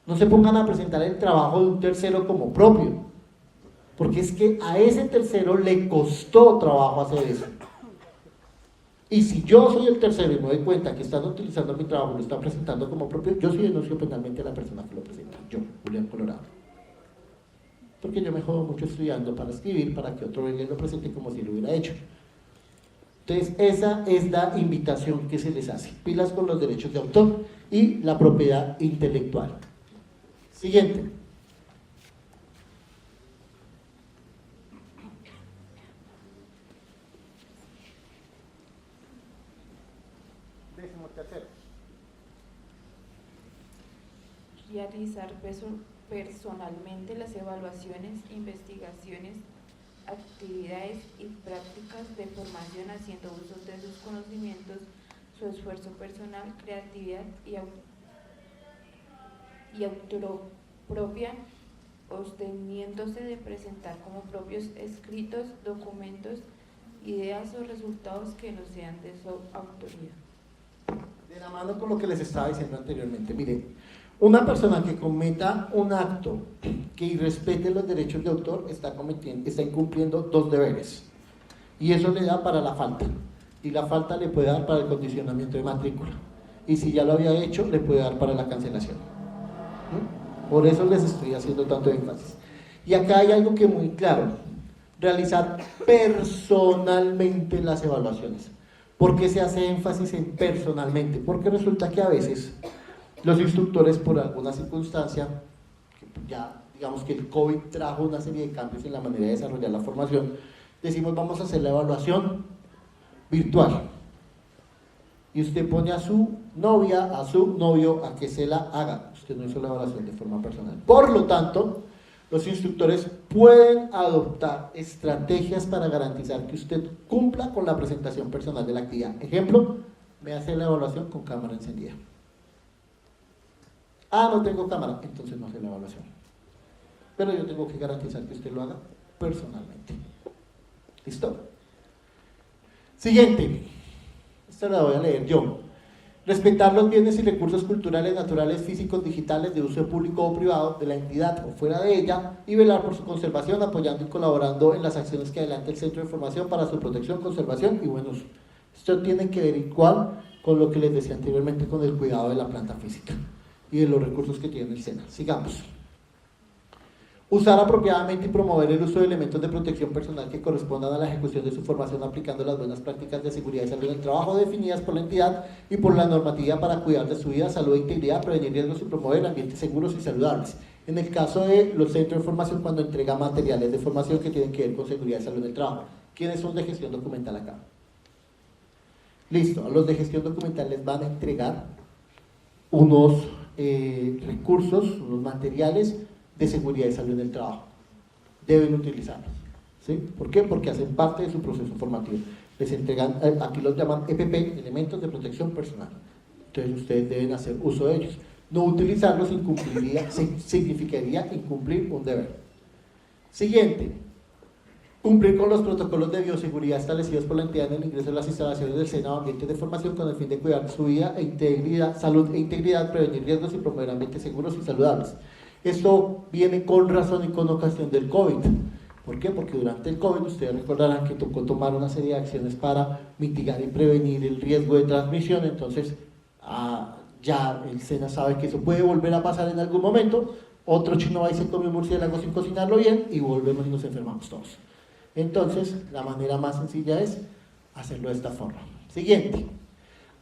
A: No se pongan a presentar el trabajo de un tercero como propio, porque es que a ese tercero le costó trabajo hacer eso. Y si yo soy el tercero y me doy cuenta que están utilizando mi trabajo y lo están presentando como propio, yo sí denuncio penalmente a la persona que lo presenta, yo, Julián Colorado. Porque yo me jodo mucho estudiando para escribir, para que otro venga y lo presente como si lo hubiera hecho. Entonces, esa es la invitación que se les hace. Pilas con los derechos de autor y la propiedad intelectual. Siguiente.
L: Realizar personalmente las evaluaciones, investigaciones, actividades y prácticas de formación haciendo uso de sus conocimientos, su esfuerzo personal, creatividad y autoría propia, absteniéndose de presentar como propios escritos, documentos, ideas o resultados que no sean de su autoría.
A: De la mano con lo que les estaba diciendo anteriormente, miren, una persona que cometa un acto que irrespete los derechos de autor está incumpliendo dos deberes, y eso le da para la falta, y la falta le puede dar para el condicionamiento de matrícula, y si ya lo había hecho le puede dar para la cancelación. Por eso les estoy haciendo tanto énfasis. Y acá hay algo que es muy claro: realizar personalmente las evaluaciones. ¿Por qué se hace énfasis en personalmente? Porque resulta que a veces los instructores, por alguna circunstancia, ya digamos que el COVID trajo una serie de cambios en la manera de desarrollar la formación, decimos vamos a hacer la evaluación virtual. Y usted pone a su novia, a su novio, a que se la haga. Usted no hizo la evaluación de forma personal. Por lo tanto, los instructores pueden adoptar estrategias para garantizar que usted cumpla con la presentación personal de la actividad. Ejemplo, me hace la evaluación con cámara encendida. Ah, no tengo cámara, entonces no hace la evaluación. Pero yo tengo que garantizar que usted lo haga personalmente. ¿Listo? Siguiente. Esta la voy a leer yo. Respetar los bienes y recursos culturales, naturales, físicos, digitales, de uso público o privado de la entidad o fuera de ella, y velar por su conservación, apoyando y colaborando en las acciones que adelante el Centro de Formación para su protección, conservación y buen uso. Esto tiene que ver igual con lo que les decía anteriormente con el cuidado de la planta física. y de los recursos que tiene el SENA. Sigamos. Usar apropiadamente y promover el uso de elementos de protección personal que correspondan a la ejecución de su formación aplicando las buenas prácticas de seguridad y salud en el trabajo definidas por la entidad y por la normativa para cuidar de su vida, salud e integridad, prevenir riesgos y promover ambientes seguros y saludables. En el caso de los centros de formación, cuando entrega materiales de formación que tienen que ver con seguridad y salud en el trabajo. ¿Quiénes son de gestión documental acá? Listo, a los de gestión documental les van a entregar unos recursos, unos materiales de seguridad y salud en el trabajo. Deben utilizarlos. ¿Sí? ¿Por qué? Porque hacen parte de su proceso formativo. Les entregan, aquí los llaman EPP, elementos de protección personal. Entonces ustedes deben hacer uso de ellos. No utilizarlos significaría incumplir un deber. Siguiente. Cumplir con los protocolos de bioseguridad establecidos por la entidad en el ingreso de las instalaciones del SENA o ambientes de formación con el fin de cuidar su vida e integridad, salud e integridad, prevenir riesgos y promover ambientes seguros y saludables. Esto viene con razón y con ocasión del COVID. ¿Por qué? Porque durante el COVID ustedes recordarán que tocó tomar una serie de acciones para mitigar y prevenir el riesgo de transmisión. Entonces ya el SENA sabe que eso puede volver a pasar en algún momento. Otro chino va y se come un murciélago sin cocinarlo bien y volvemos y nos enfermamos todos. Entonces la manera más sencilla es hacerlo de esta forma. Siguiente.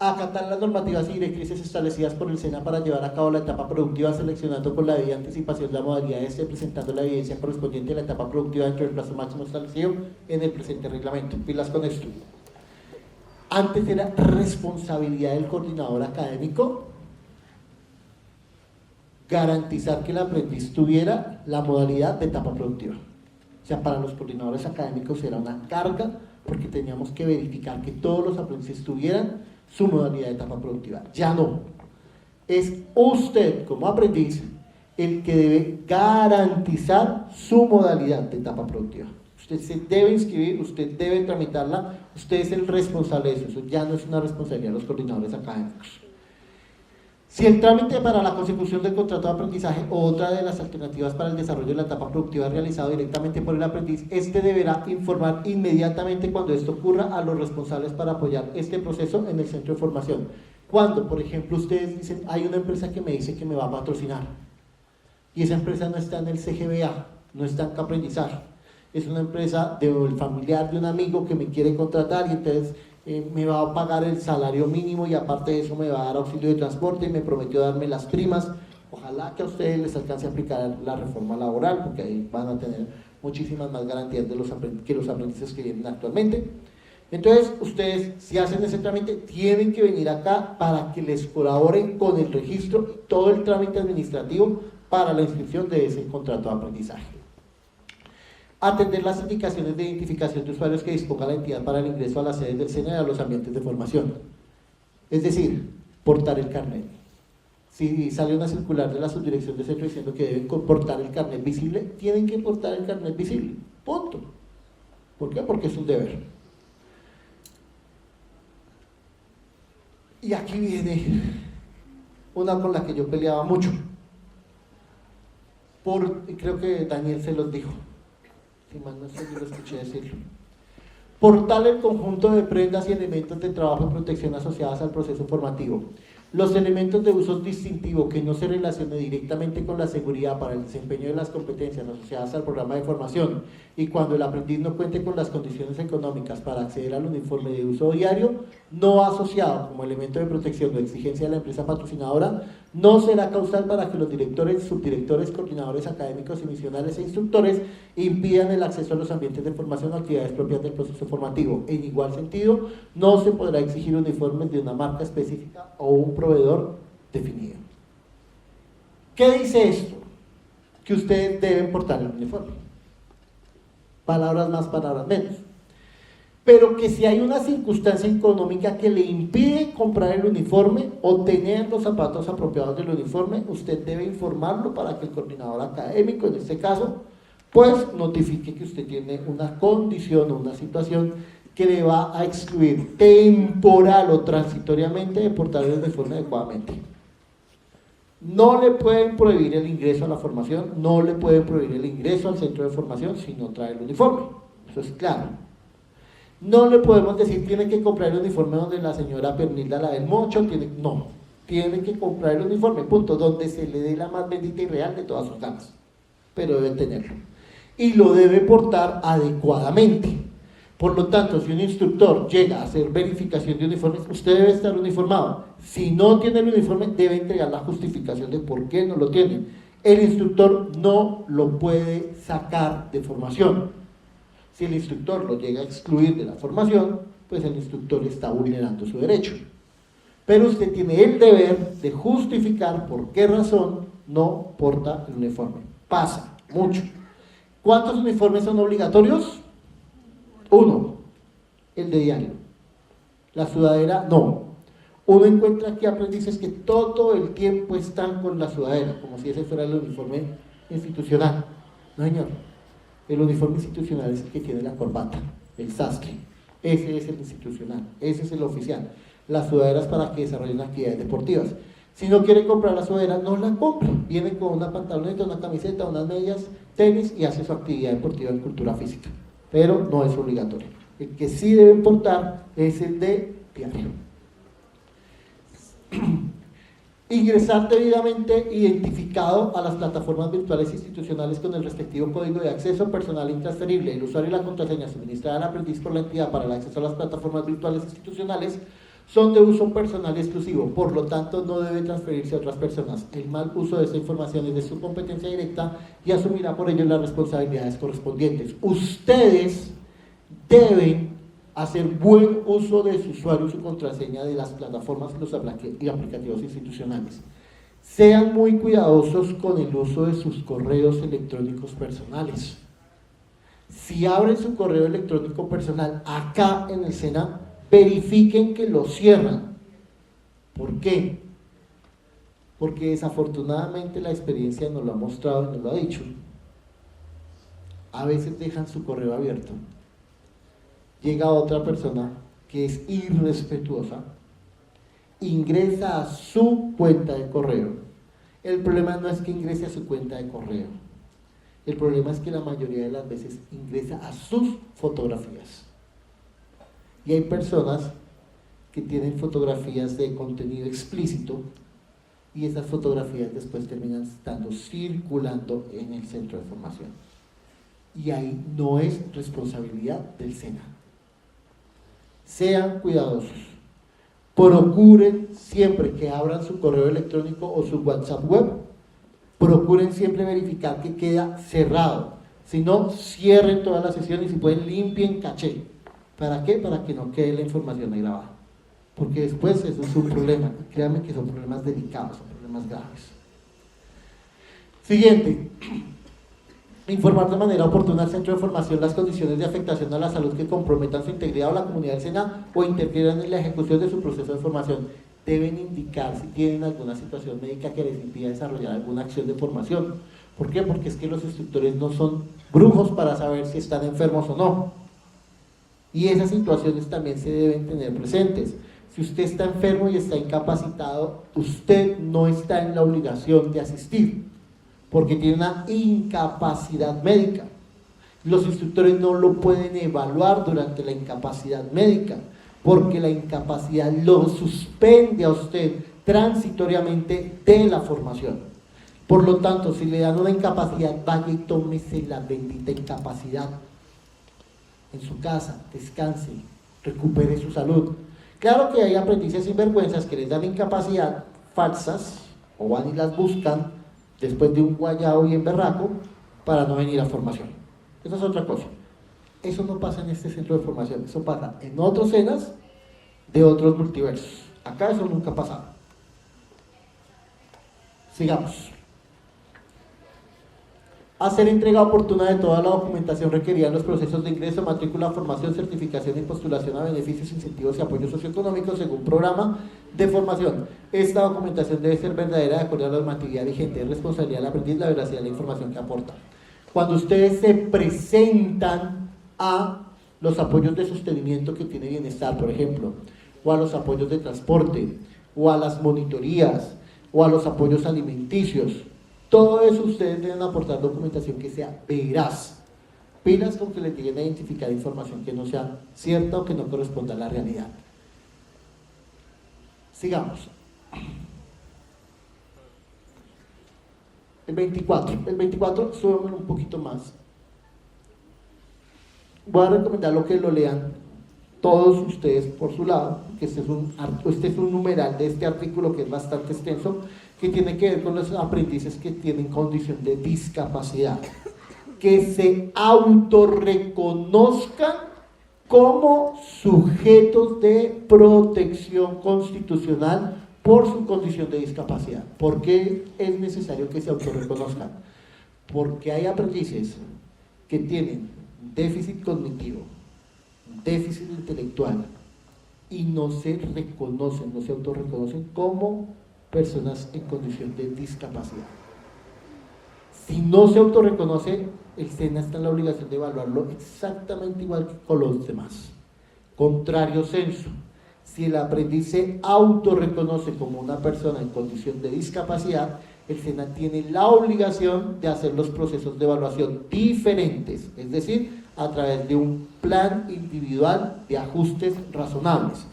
A: Acatar las normativas y directrices establecidas por el SENA para llevar a cabo la etapa productiva, seleccionando con la debida anticipación la modalidad presentando la evidencia correspondiente a la etapa productiva dentro del plazo máximo establecido en el presente reglamento. Pilas con esto. Antes era responsabilidad del coordinador académico garantizar que el aprendiz tuviera la modalidad de etapa productiva. O sea, para los coordinadores académicos era una carga porque teníamos que verificar que todos los aprendices tuvieran su modalidad de etapa productiva. Ya no. Es usted como aprendiz el que debe garantizar su modalidad de etapa productiva. Usted se debe inscribir, usted debe tramitarla, usted es el responsable de eso. Eso ya no es una responsabilidad de los coordinadores académicos. Si el trámite para la consecución del contrato de aprendizaje o otra de las alternativas para el desarrollo de la etapa productiva es realizado directamente por el aprendiz, este deberá informar inmediatamente cuando esto ocurra a los responsables para apoyar este proceso en el centro de formación. Cuando, por ejemplo, ustedes dicen, hay una empresa que me dice que me va a patrocinar y esa empresa no está en el CGBA, no está en Caprendizaje, es una empresa del familiar de un amigo que me quiere contratar y entonces me va a pagar el salario mínimo y aparte de eso me va a dar auxilio de transporte y me prometió darme las primas. Ojalá que a ustedes les alcance a aplicar la reforma laboral porque ahí van a tener muchísimas más garantías de que los aprendices que vienen actualmente. Entonces ustedes, si hacen ese trámite, tienen que venir acá para que les colaboren con el registro y todo el trámite administrativo para la inscripción de ese contrato de aprendizaje. Atender las indicaciones de identificación de usuarios que disponga la entidad para el ingreso a las sedes del SENA y a los ambientes de formación. Es decir, portar el carnet. Si sale una circular de la subdirección de centro diciendo que deben portar el carnet visible, tienen que portar el carnet visible. Punto. ¿Por qué? Porque es un deber. Y aquí viene una con la que yo peleaba mucho. Creo que Daniel se los dijo. Si mal no sé, yo lo escuché decirlo. Portar el conjunto de prendas y elementos de trabajo y protección asociadas al proceso formativo. Los elementos de uso distintivo que no se relacionen directamente con la seguridad para el desempeño de las competencias asociadas al programa de formación y cuando el aprendiz no cuente con las condiciones económicas para acceder al uniforme de uso diario, no asociado como elemento de protección o exigencia de la empresa patrocinadora, no será causal para que los directores, subdirectores, coordinadores académicos y misionales e instructores impidan el acceso a los ambientes de formación o actividades propias del proceso formativo. En igual sentido, no se podrá exigir uniformes de una marca específica o un proveedor definido. ¿Qué dice esto? Que ustedes deben portar el uniforme. Palabras más, palabras menos. Pero que si hay una circunstancia económica que le impide comprar el uniforme o tener los zapatos apropiados del uniforme, usted debe informarlo para que el coordinador académico, en este caso, pues notifique que usted tiene una condición o una situación que le va a excluir temporal o transitoriamente de portar el uniforme adecuadamente. No le pueden prohibir el ingreso a la formación, no le pueden prohibir el ingreso al centro de formación si no trae el uniforme, eso es claro. No le podemos decir, tiene que comprar el uniforme donde la señora Pernilda la del Mocho, tiene que comprar el uniforme, punto, donde se le dé la más bendita y real de todas sus ganas, pero debe tenerlo. Y lo debe portar adecuadamente. Por lo tanto, si un instructor llega a hacer verificación de uniformes, usted debe estar uniformado. Si no tiene el uniforme, debe entregar la justificación de por qué no lo tiene. El instructor no lo puede sacar de formación. Si el instructor lo llega a excluir de la formación, pues el instructor está vulnerando su derecho. Pero usted tiene el deber de justificar por qué razón no porta el uniforme. Pasa mucho. ¿Cuántos uniformes son obligatorios? 1, el de diario. La sudadera, no. Uno encuentra aquí aprendices que todo el tiempo están con la sudadera, como si ese fuera el uniforme institucional. No, señor. El uniforme institucional es el que tiene la corbata, el sastre. Ese es el institucional, ese es el oficial. Las sudaderas para que desarrollen actividades deportivas. Si no quiere comprar la sudadera, no la compre. Viene con una pantaloneta, una camiseta, unas medias, tenis y hace su actividad deportiva en cultura física. Pero no es obligatorio. El que sí deben portar es el de diario. Ingresar debidamente identificado a las plataformas virtuales institucionales con el respectivo código de acceso personal intransferible. El usuario y la contraseña suministrada al aprendiz por la entidad para el acceso a las plataformas virtuales institucionales son de uso personal y exclusivo, por lo tanto no debe transferirse a otras personas. El mal uso de esa información es de su competencia directa y asumirá por ello las responsabilidades correspondientes. Ustedes deben hacer buen uso de su usuario y su contraseña de las plataformas y aplicativos institucionales. Sean muy cuidadosos con el uso de sus correos electrónicos personales. Si abren su correo electrónico personal acá en el SENA, verifiquen que lo cierran. ¿Por qué? Porque desafortunadamente la experiencia nos lo ha mostrado y nos lo ha dicho. A veces dejan su correo abierto. Llega otra persona que es irrespetuosa, ingresa a su cuenta de correo. El problema no es que ingrese a su cuenta de correo. El problema es que la mayoría de las veces ingresa a sus fotografías. Y hay personas que tienen fotografías de contenido explícito y esas fotografías después terminan estando circulando en el centro de formación. Y ahí no es responsabilidad del SENA. Sean cuidadosos. Procuren siempre que abran su correo electrónico o su WhatsApp web, procuren siempre verificar que queda cerrado. Si no, cierren toda la sesión y si pueden limpien caché. ¿Para qué? Para que no quede la información ahí grabada. Porque después eso es un problema. Créanme que son problemas delicados, son problemas graves. Siguiente. Informar de manera oportuna al centro de formación las condiciones de afectación a la salud que comprometan su integridad o la comunidad del SENA o interfieran en la ejecución de su proceso de formación. Deben indicar si tienen alguna situación médica que les impida desarrollar alguna acción de formación. ¿Por qué? Porque es que los instructores no son brujos para saber si están enfermos o no. Y esas situaciones también se deben tener presentes. Si usted está enfermo y está incapacitado, usted no está en la obligación de asistir, porque tiene una incapacidad médica. Los instructores no lo pueden evaluar durante la incapacidad médica, porque la incapacidad lo suspende a usted transitoriamente de la formación. Por lo tanto, si le dan una incapacidad, vaya y tómese la bendita incapacidad en su casa, descanse, recupere su salud. Claro que hay aprendices sinvergüenzas que les dan incapacidad falsas o van y las buscan después de un guayao bien berraco para no venir a formación. Eso es otra cosa. Eso no pasa en este centro de formación, eso pasa en otros SENAs de otros multiversos. Acá eso nunca ha pasado. Sigamos. Hacer entrega oportuna de toda la documentación requerida en los procesos de ingreso, matrícula, formación, certificación y postulación a beneficios, incentivos y apoyos socioeconómicos según programa de formación. Esta documentación debe ser verdadera de acuerdo a la normatividad vigente. Es responsabilidad del aprendiz la veracidad de la información que aporta. Cuando ustedes se presentan a los apoyos de sostenimiento que tiene Bienestar, por ejemplo, o a los apoyos de transporte, o a las monitorías, o a los apoyos alimenticios, todo eso ustedes deben aportar documentación que sea veraz. Pilas con que les lleguen a identificar información que no sea cierta o que no corresponda a la realidad. Sigamos. El 24, súbamelo un poquito más. Voy a recomendarlo que lo lean todos ustedes por su lado, que este es un numeral de este artículo que es bastante extenso, que tiene que ver con los aprendices que tienen condición de discapacidad, que se autorreconozcan como sujetos de protección constitucional por su condición de discapacidad. ¿Por qué es necesario que se autorreconozcan? Porque hay aprendices que tienen déficit cognitivo, déficit intelectual y no se reconocen, no se autorreconocen como personas en condición de discapacidad. Si no se autorreconoce, el SENA está en la obligación de evaluarlo exactamente igual que con los demás. Contrario censo, si el aprendiz se autorreconoce como una persona en condición de discapacidad, el SENA tiene la obligación de hacer los procesos de evaluación diferentes, es decir, a través de un plan individual de ajustes razonables,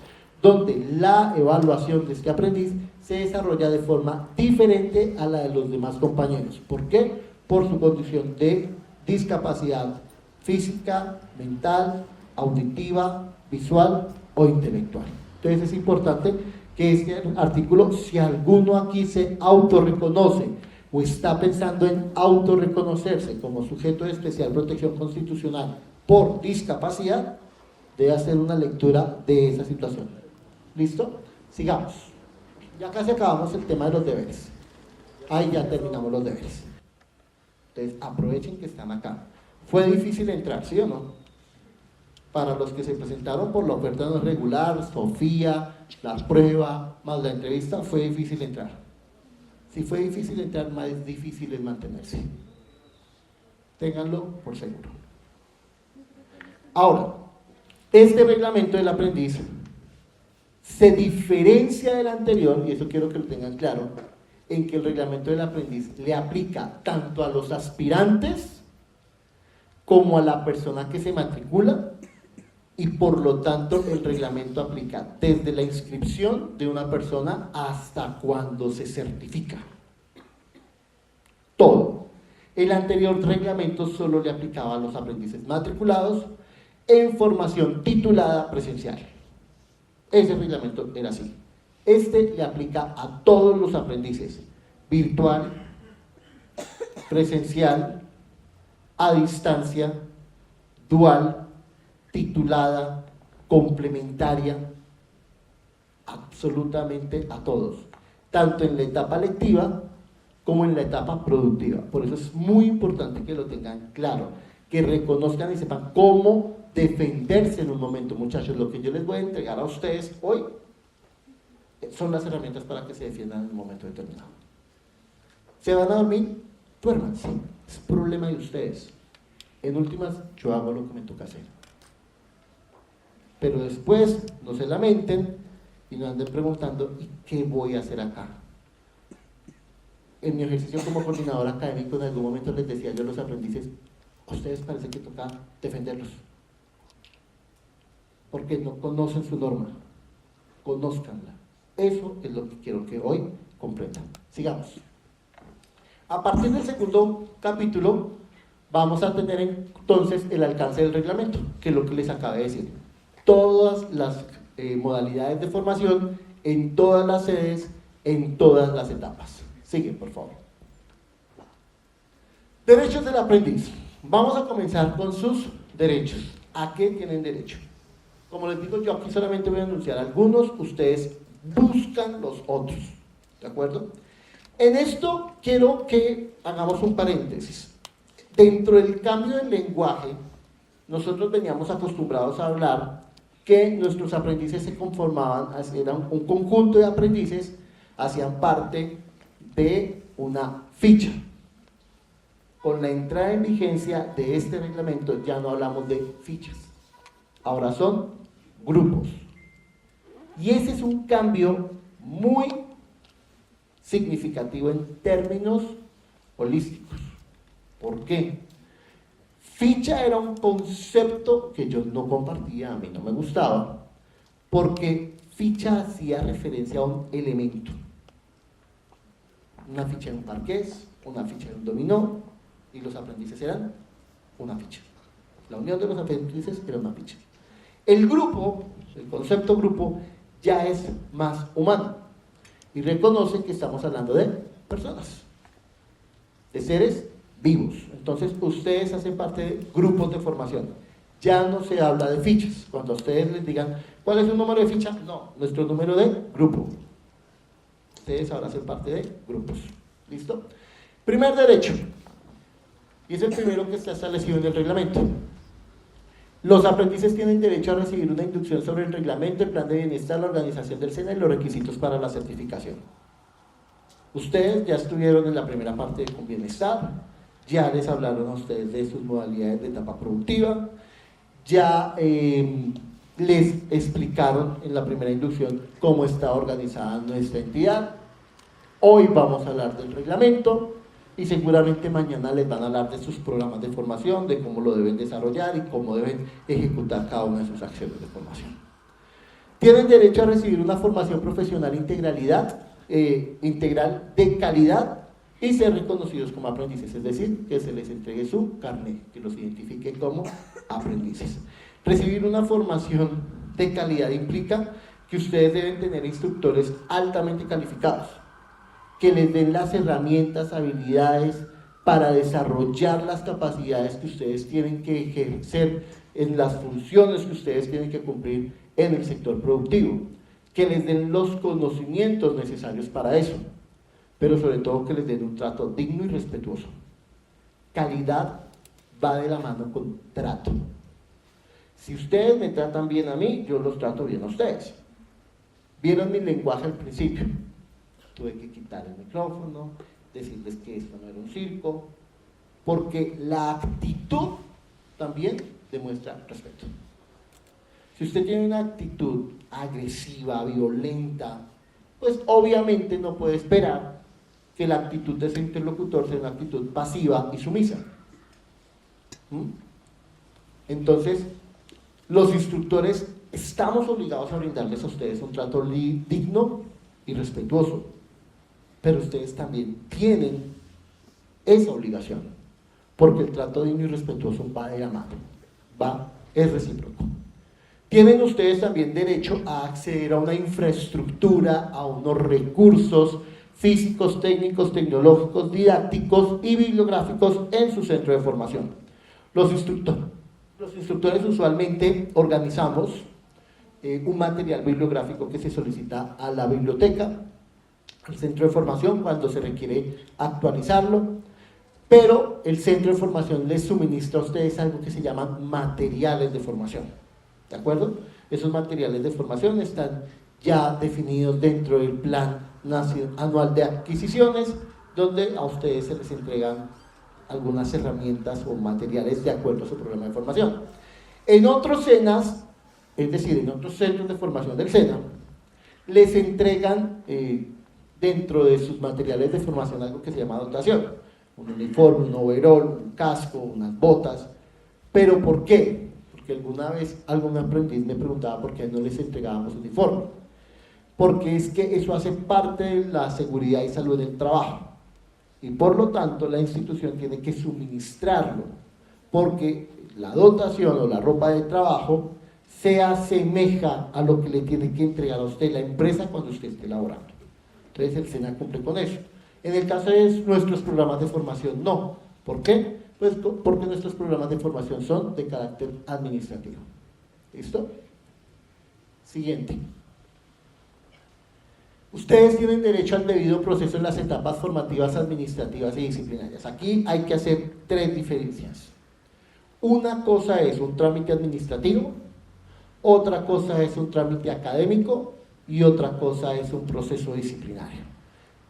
A: donde la evaluación de este aprendiz se desarrolla de forma diferente a la de los demás compañeros. ¿Por qué? Por su condición de discapacidad física, mental, auditiva, visual o intelectual. Entonces es importante que este artículo, si alguno aquí se autorreconoce o está pensando en autorreconocerse como sujeto de especial protección constitucional por discapacidad, debe hacer una lectura de esa situación. ¿Listo? Sigamos. Ya casi acabamos el tema de los deberes. Ahí ya terminamos los deberes. Entonces aprovechen que están acá. ¿Fue difícil entrar, sí o no? Para los que se presentaron por la oferta no regular, Sofía, la prueba, más la entrevista, fue difícil entrar. Si fue difícil entrar, más difícil es mantenerse. Ténganlo por seguro. Ahora, este reglamento del aprendiz se diferencia del anterior, y eso quiero que lo tengan claro, en que el reglamento del aprendiz le aplica tanto a los aspirantes como a la persona que se matricula, y por lo tanto el reglamento aplica desde la inscripción de una persona hasta cuando se certifica. Todo. El anterior reglamento solo le aplicaba a los aprendices matriculados en formación titulada presencial. Ese reglamento era así. Este le aplica a todos los aprendices, virtual, presencial, a distancia, dual, titulada, complementaria, absolutamente a todos, tanto en la etapa lectiva como en la etapa productiva. Por eso es muy importante que lo tengan claro, que reconozcan y sepan cómo defenderse en un momento. Muchachos, lo que yo les voy a entregar a ustedes hoy son las herramientas para que se defiendan en un momento determinado. ¿Se van a dormir? Duérmanse, es problema de ustedes. En últimas, yo hago lo que me toca hacer. Pero después no se lamenten y no anden preguntando ¿y qué voy a hacer acá? En mi ejercicio como coordinador académico en algún momento les decía yo a los aprendices, a ustedes parece que toca defenderlos porque no conocen su norma, conózcanla. Eso es lo que quiero que hoy comprendan. Sigamos. A partir del segundo capítulo vamos a tener entonces el alcance del reglamento, que es lo que les acabé de decir. Todas las modalidades de formación, en todas las sedes, en todas las etapas. Sigue, por favor. Derechos del aprendiz. Vamos a comenzar con sus derechos. ¿A qué tienen derecho? Como les digo, yo aquí solamente voy a anunciar algunos, ustedes buscan los otros. ¿De acuerdo? En esto quiero que hagamos un paréntesis. Dentro del cambio del lenguaje, nosotros veníamos acostumbrados a hablar que nuestros aprendices se conformaban, eran un conjunto de aprendices, hacían parte de una ficha. Con la entrada en vigencia de este reglamento ya no hablamos de fichas, ahora son grupos. Y ese es un cambio muy significativo en términos holísticos. ¿Por qué? Ficha era un concepto que yo no compartía, a mí no me gustaba, porque ficha hacía referencia a un elemento. Una ficha en un parqués, una ficha, era un dominó, y los aprendices eran una ficha. La unión de los aprendices era una ficha. El grupo, el concepto grupo, ya es más humano y reconoce que estamos hablando de personas, de seres vivos. Entonces ustedes hacen parte de grupos de formación. Ya no se habla de fichas. Cuando ustedes les digan, ¿cuál es su número de ficha? No, nuestro número de grupo. Ustedes ahora hacen parte de grupos. ¿Listo? Primer derecho, y es el primero que está establecido en el reglamento. Los aprendices tienen derecho a recibir una inducción sobre el reglamento, el plan de bienestar, la organización del SENA y los requisitos para la certificación. Ustedes ya estuvieron en la primera parte de Con Bienestar, ya les hablaron a ustedes de sus modalidades de etapa productiva, ya les explicaron en la primera inducción cómo está organizada nuestra entidad. Hoy vamos a hablar del reglamento y seguramente mañana les van a hablar de sus programas de formación, de cómo lo deben desarrollar y cómo deben ejecutar cada una de sus acciones de formación. Tienen derecho a recibir una formación profesional integral de calidad y ser reconocidos como aprendices, es decir, que se les entregue su carnet, que los identifique como aprendices. Recibir una formación de calidad implica que ustedes deben tener instructores altamente calificados, que les den las herramientas, habilidades para desarrollar las capacidades que ustedes tienen que ejercer en las funciones que ustedes tienen que cumplir en el sector productivo, que les den los conocimientos necesarios para eso, pero sobre todo que les den un trato digno y respetuoso. Calidad va de la mano con trato. Si ustedes me tratan bien a mí, yo los trato bien a ustedes. Vieron mi lenguaje al principio. Tuve que quitar el micrófono, decirles que esto no era un circo, porque la actitud también demuestra respeto. Si usted tiene una actitud agresiva, violenta, pues obviamente no puede esperar que la actitud de ese interlocutor sea una actitud pasiva y sumisa. Entonces, los instructores estamos obligados a brindarles a ustedes un trato digno y respetuoso, pero ustedes también tienen esa obligación, porque el trato digno y respetuoso va de la mano, es recíproco. Tienen ustedes también derecho a acceder a una infraestructura, a unos recursos físicos, técnicos, tecnológicos, didácticos y bibliográficos en su centro de formación. Los instructores usualmente organizamos un material bibliográfico que se solicita a la biblioteca, al centro de formación cuando se requiere actualizarlo, pero el centro de formación les suministra a ustedes algo que se llaman materiales de formación, ¿de acuerdo? Esos materiales de formación están ya definidos dentro del plan anual de adquisiciones, donde a ustedes se les entregan algunas herramientas o materiales de acuerdo a su programa de formación. En otros SENAs, es decir, en otros centros de formación del SENA, les entregan dentro de sus materiales de formación algo que se llama dotación, un uniforme, un overol, un casco, unas botas. ¿Pero por qué? Porque alguna vez algún aprendiz me preguntaba por qué no les entregábamos uniforme. Porque es que eso hace parte de la seguridad y salud del trabajo, y por lo tanto la institución tiene que suministrarlo, porque la dotación o la ropa de trabajo se asemeja a lo que le tiene que entregar a usted la empresa cuando usted esté laborando. Entonces el SENA cumple con eso. En el caso de nuestros programas de formación, no. ¿Por qué? Pues porque nuestros programas de formación son de carácter administrativo. ¿Listo? Siguiente. Ustedes tienen derecho al debido proceso en las etapas formativas, administrativas y disciplinarias. Aquí hay que hacer tres diferencias. Una cosa es un trámite administrativo, otra cosa es un trámite académico y otra cosa es un proceso disciplinario.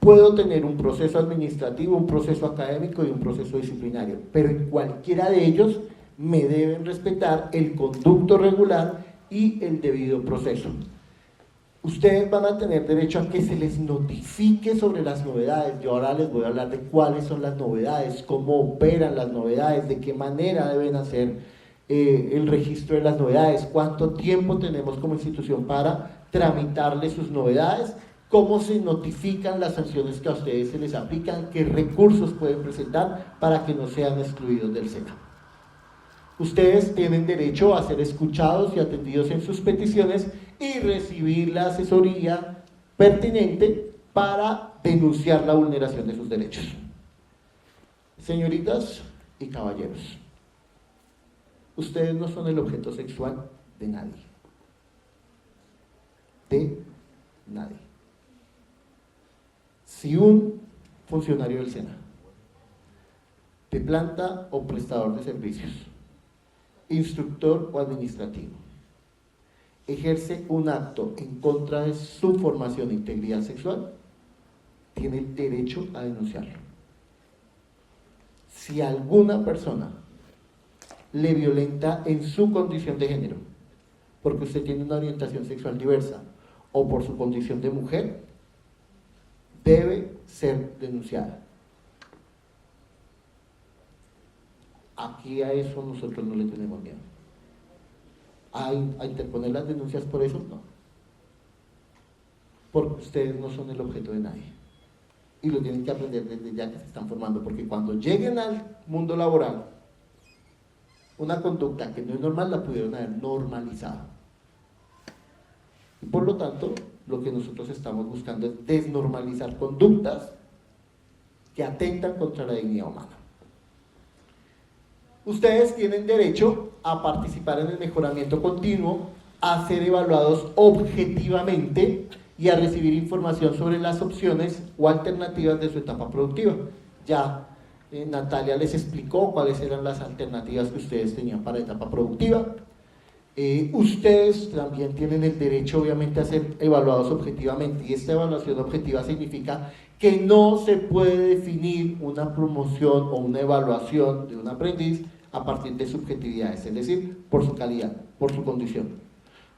A: Puedo tener un proceso administrativo, un proceso académico y un proceso disciplinario, pero en cualquiera de ellos me deben respetar el conducto regular y el debido proceso. Ustedes van a tener derecho a que se les notifique sobre las novedades. Yo ahora les voy a hablar de cuáles son las novedades, cómo operan las novedades, de qué manera deben hacer el registro de las novedades, cuánto tiempo tenemos como institución para tramitarles sus novedades cómo se notifican las sanciones que a ustedes se les aplican, qué recursos pueden presentar para que no sean excluidos del SENA. Ustedes tienen derecho a ser escuchados y atendidos en sus peticiones y recibir la asesoría pertinente para denunciar la vulneración de sus derechos. Señoritas y caballeros, ustedes no son el objeto sexual de nadie. De nadie. Si un funcionario del SENA, de planta o prestador de servicios, instructor o administrativo, ejerce un acto en contra de su formación e integridad sexual, tiene el derecho a denunciarlo. Si alguna persona le violenta en su condición de género, porque usted tiene una orientación sexual diversa o por su condición de mujer, debe ser denunciada. Aquí a eso nosotros no le tenemos miedo. ¿A interponer las denuncias por eso? No. Porque ustedes no son el objeto de nadie. Y lo tienen que aprender desde ya que se están formando, porque cuando lleguen al mundo laboral, una conducta que no es normal la pudieron haber normalizado. Y por lo tanto, lo que nosotros estamos buscando es desnormalizar conductas que atentan contra la dignidad humana. Ustedes tienen derecho a participar en el mejoramiento continuo, a ser evaluados objetivamente y a recibir información sobre las opciones o alternativas de su etapa productiva. Ya Natalia les explicó cuáles eran las alternativas que ustedes tenían para la etapa productiva. Ustedes también tienen el derecho, obviamente, a ser evaluados objetivamente, y esta evaluación objetiva significa que no se puede definir una promoción o una evaluación de un aprendiz a partir de subjetividades, es decir, por su calidad, por su condición.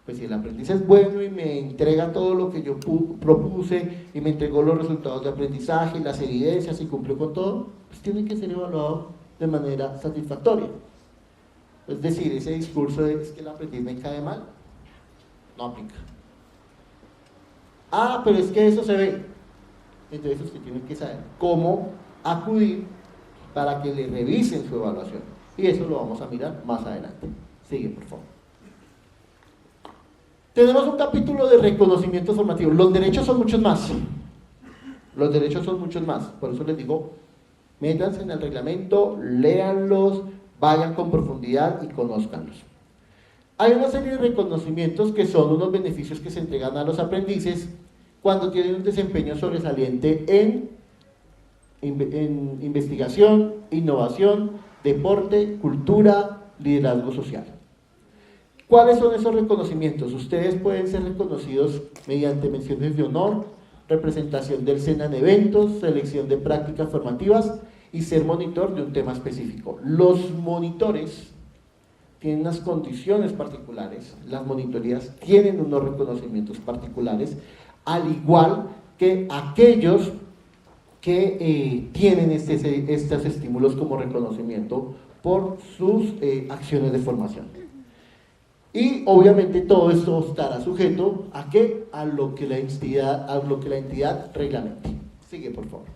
A: Pues si el aprendiz es bueno y me entrega todo lo que yo propuse y me entregó los resultados de aprendizaje, las evidencias y cumplió con todo, pues tiene que ser evaluado de manera satisfactoria. Es decir, ese discurso de es que el aprendiz me cae mal, no aplica. Ah, pero es que eso se ve. Entonces usted tiene que saber cómo acudir para que le revisen su evaluación. Y eso lo vamos a mirar más adelante. Sigue, por favor. Tenemos un capítulo de reconocimiento formativo. Los derechos son muchos más. Los derechos son muchos más. Por eso les digo, métanse en el reglamento, léanlos, vayan con profundidad y conózcanlos. Hay una serie de reconocimientos que son unos beneficios que se entregan a los aprendices cuando tienen un desempeño sobresaliente en investigación, innovación, deporte, cultura, liderazgo social. ¿Cuáles son esos reconocimientos? Ustedes pueden ser reconocidos mediante menciones de honor, representación del SENA en eventos, selección de prácticas formativas y ser monitor de un tema específico. Los monitores tienen unas condiciones particulares, las monitorías tienen unos reconocimientos particulares, al igual que aquellos que tienen estos estímulos como reconocimiento por sus acciones de formación. Y obviamente todo esto estará sujeto ¿a qué? A lo que la entidad reglamente. Sigue, por favor.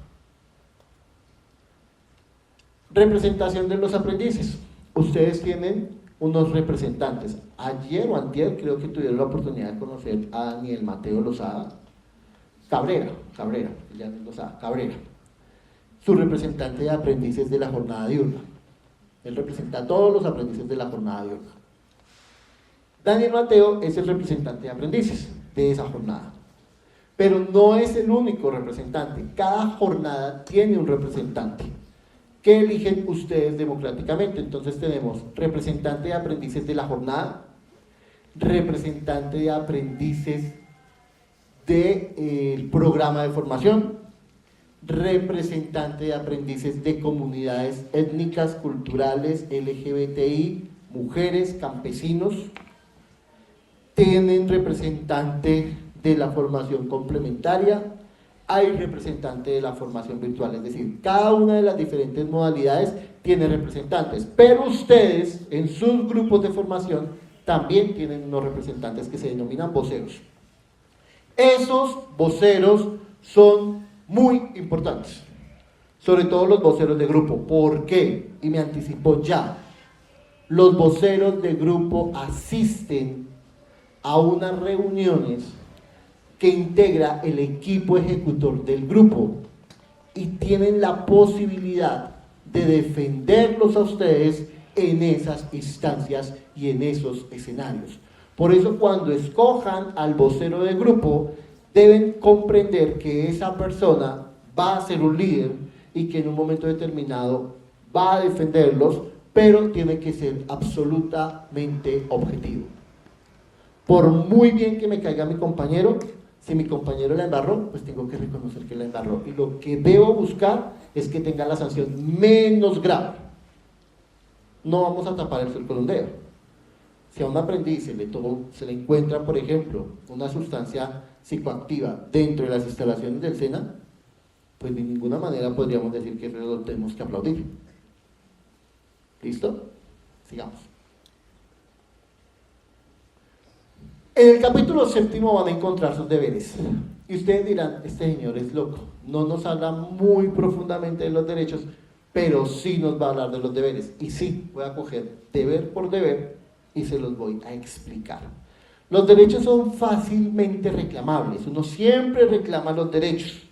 A: Representación de los aprendices. Ustedes tienen unos representantes. Ayer o antier creo que tuvieron la oportunidad de conocer a Daniel Mateo Lozada Cabrera, ya no es Lozada, Cabrera, su representante de aprendices de la jornada diurna. Él representa a todos los aprendices de la jornada diurna. Daniel Mateo es el representante de aprendices de esa jornada, pero no es el único representante. Cada jornada tiene un representante que eligen ustedes democráticamente. Entonces tenemos representante de aprendices de la jornada, representante de aprendices del programa de formación, representante de aprendices de comunidades étnicas, culturales, LGBTI, mujeres, campesinos. Tienen representante de la formación complementaria, hay representante de la formación virtual, es decir, cada una de las diferentes modalidades tiene representantes, pero ustedes en sus grupos de formación también tienen unos representantes que se denominan voceros. Esos voceros son muy importantes, sobre todo los voceros de grupo. ¿Por qué? Y me anticipo ya. Los voceros de grupo asisten a unas reuniones que integra el equipo ejecutor del grupo y tienen la posibilidad de defenderlos a ustedes en esas instancias y en esos escenarios. Por eso, cuando escojan al vocero de grupo, deben comprender que esa persona va a ser un líder y que en un momento determinado va a defenderlos, pero tiene que ser absolutamente objetivo. Por muy bien que me caiga mi compañero, si mi compañero la embarró, pues tengo que reconocer que la embarró. Y lo que debo buscar es que tenga la sanción menos grave. No vamos a tapar el sol con un dedo. Si a un aprendiz se le encuentra, por ejemplo, una sustancia psicoactiva dentro de las instalaciones del SENA, pues de ninguna manera podríamos decir que lo tenemos que aplaudir. ¿Listo? Sigamos. En el capítulo 7 van a encontrar sus deberes. Y ustedes dirán, este señor es loco. No nos habla muy profundamente de los derechos, pero sí nos va a hablar de los deberes. Y sí, voy a coger deber por deber y se los voy a explicar. Los derechos son fácilmente reclamables. Uno siempre reclama los derechos,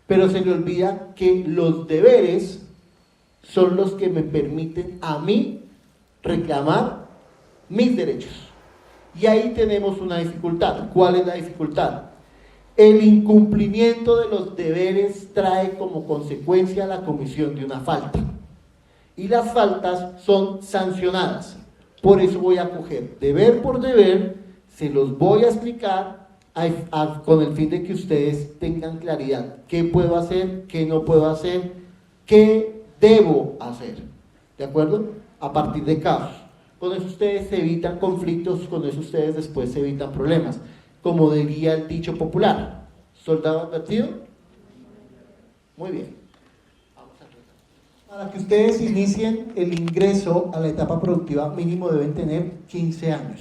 A: pero se le olvida que los deberes son los que me permiten a mí reclamar mis derechos. Y ahí tenemos una dificultad. ¿Cuál es la dificultad? El incumplimiento de los deberes trae como consecuencia la comisión de una falta. Y las faltas son sancionadas. Por eso voy a coger deber por deber, se los voy a explicar con el fin de que ustedes tengan claridad. ¿Qué puedo hacer? ¿Qué no puedo hacer? ¿Qué debo hacer? ¿De acuerdo? A partir de casos. Con eso ustedes se evitan conflictos, con eso ustedes después se evitan problemas. Como diría el dicho popular, ¿soldado advertido? Muy bien. Para que ustedes inicien el ingreso a la etapa productiva, mínimo deben tener 15 años.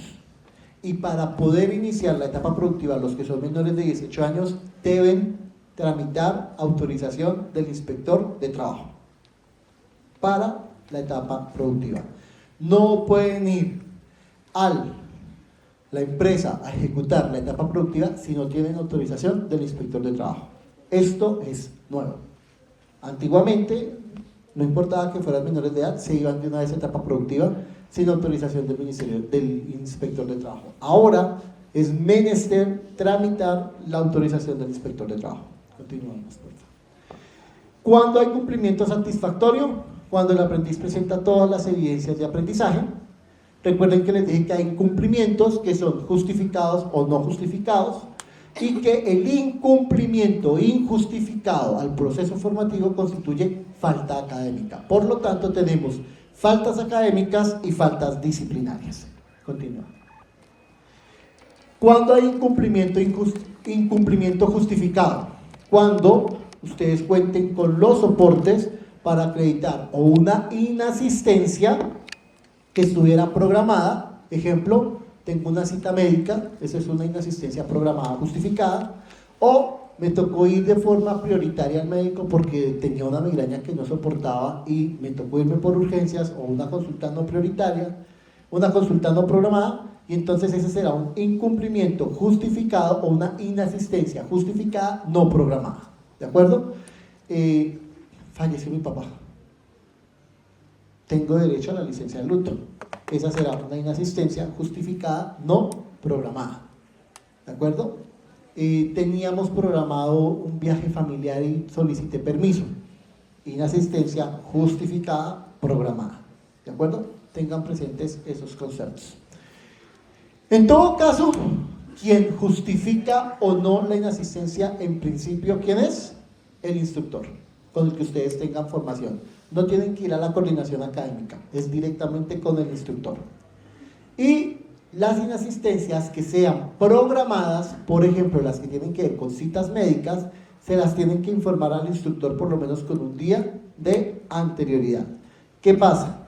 A: Y para poder iniciar la etapa productiva, los que son menores de 18 años deben tramitar autorización del inspector de trabajo para la etapa productiva. No pueden ir a la empresa a ejecutar la etapa productiva si no tienen autorización del inspector de trabajo. Esto es nuevo. Antiguamente, no importaba que fueran menores de edad, se iban de una vez a etapa productiva sin autorización del inspector de trabajo. Ahora es menester tramitar la autorización del inspector de trabajo. Continuamos, por favor. ¿Cuándo hay cumplimiento satisfactorio? Cuando el aprendiz presenta todas las evidencias de aprendizaje. Recuerden que les dije que hay incumplimientos que son justificados o no justificados y que el incumplimiento injustificado al proceso formativo constituye falta académica. Por lo tanto, tenemos faltas académicas y faltas disciplinarias. Continúa. ¿Cuándo hay incumplimiento justificado? Cuando ustedes cuenten con los soportes para acreditar o una inasistencia que estuviera programada. Ejemplo, tengo una cita médica, esa es una inasistencia programada justificada, o me tocó ir de forma prioritaria al médico porque tenía una migraña que no soportaba y me tocó irme por urgencias, o una consulta no prioritaria, una consulta no programada, y entonces ese será un incumplimiento justificado o una inasistencia justificada no programada. ¿De acuerdo? Falleció mi papá. Tengo derecho a la licencia de luto. Esa será una inasistencia justificada no programada. ¿De acuerdo? Teníamos programado un viaje familiar y solicité permiso. Inasistencia justificada programada. ¿De acuerdo? Tengan presentes esos conceptos. En todo caso, quien justifica o no la inasistencia, en principio, ¿quién es? El instructor, con el que ustedes tengan formación. No tienen que ir a la coordinación académica, es directamente con el instructor. Y las inasistencias que sean programadas, por ejemplo, las que tienen que ver con citas médicas, se las tienen que informar al instructor por lo menos con un día de anterioridad. ¿Qué pasa?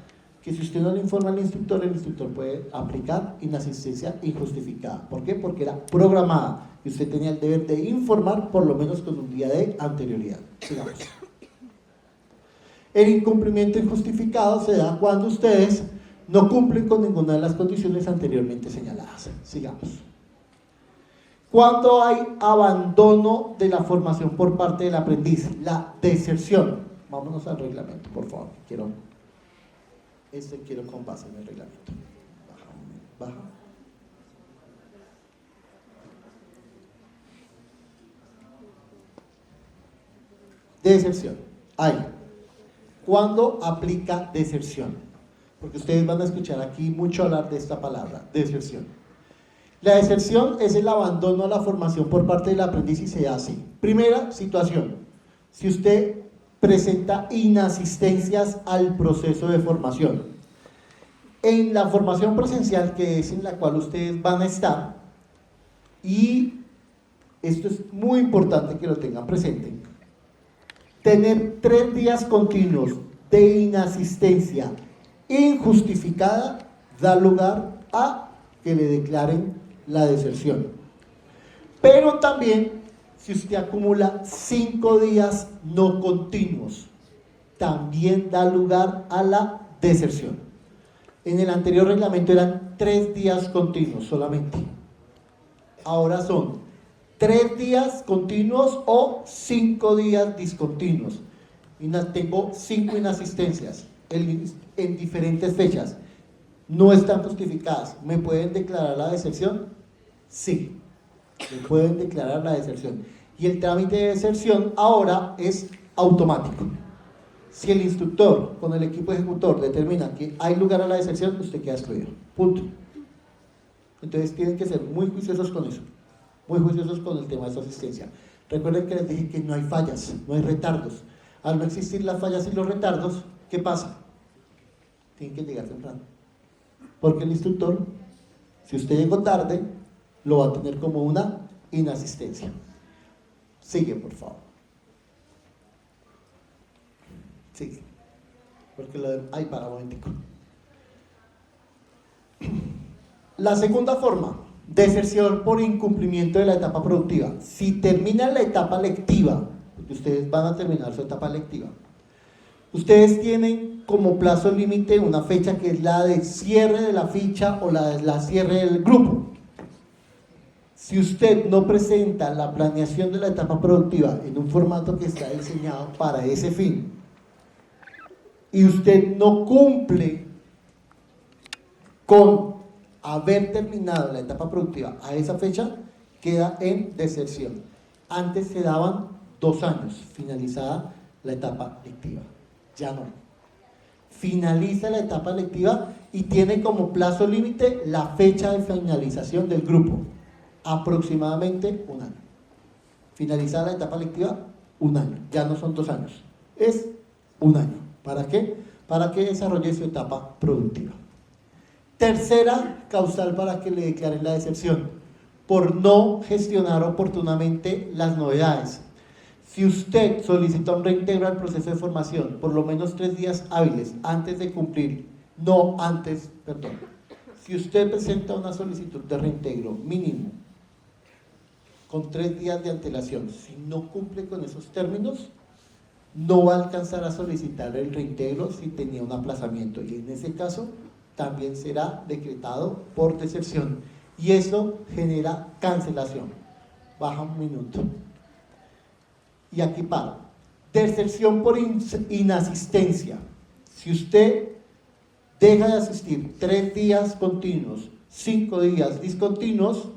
A: que si usted no le informa al instructor, el instructor puede aplicar inasistencia injustificada. ¿Por qué? Porque era programada y usted tenía el deber de informar por lo menos con un día de anterioridad. Sigamos. El incumplimiento injustificado se da cuando ustedes no cumplen con ninguna de las condiciones anteriormente señaladas. Sigamos. Cuando hay abandono de la formación por parte del aprendiz, la deserción. Vámonos al reglamento, por favor. Quiero con base en el reglamento. Baja. Deserción. Ahí. ¿Cuándo aplica deserción? Porque ustedes van a escuchar aquí mucho hablar de esta palabra, deserción. La deserción es el abandono a la formación por parte del aprendiz y se da así. Primera situación, si usted presenta inasistencias al proceso de formación. En la formación presencial, que es en la cual ustedes van a estar, y esto es muy importante que lo tengan presente, tener 3 días continuos de inasistencia injustificada da lugar a que le declaren la deserción. Pero también, si usted acumula 5 días no continuos, también da lugar a la deserción. En el anterior reglamento eran 3 días continuos solamente. Ahora son 3 días continuos o 5 días discontinuos. Tengo 5 inasistencias en diferentes fechas. No están justificadas. ¿Me pueden declarar la deserción? Sí, me pueden declarar la deserción. Y el trámite de deserción ahora es automático. Si el instructor con el equipo ejecutor determina que hay lugar a la deserción, usted queda excluido. Punto. Entonces tienen que ser muy juiciosos con eso. Muy juiciosos con el tema de su asistencia. Recuerden que les dije que no hay fallas, no hay retardos. Al no existir las fallas y los retardos, ¿qué pasa? Tienen que llegar temprano. Porque el instructor, si usted llegó tarde, lo va a tener como una inasistencia. Sigue, por favor. Sigue. Porque ay, para un momentico. La segunda forma, deserción por incumplimiento de la etapa productiva. Si termina la etapa lectiva, porque ustedes van a terminar su etapa lectiva, ustedes tienen como plazo límite una fecha que es la de cierre de la ficha o la cierre del grupo. Si usted no presenta la planeación de la etapa productiva en un formato que está diseñado para ese fin y usted no cumple con haber terminado la etapa productiva a esa fecha, queda en deserción. Antes se daban 2 años finalizada la etapa lectiva, ya no. Finaliza la etapa lectiva y tiene como plazo límite la fecha de finalización del grupo, aproximadamente 1 año. Finalizada la etapa lectiva, 1 año, ya no son 2 años, es 1 año. ¿Para qué? Para que desarrolle su etapa productiva. Tercera causal para que le declaren la deserción, por no gestionar oportunamente las novedades. Si usted solicita un reintegro al proceso de formación por lo menos 3 días hábiles antes de cumplir, si usted presenta una solicitud de reintegro mínimo con 3 días de antelación, si no cumple con esos términos, no va a alcanzar a solicitar el reintegro si tenía un aplazamiento, y en ese caso también será decretado por deserción, y eso genera cancelación. Baja un minuto. Y aquí paro. Deserción por inasistencia. Si usted deja de asistir 3 días continuos, 5 días discontinuos,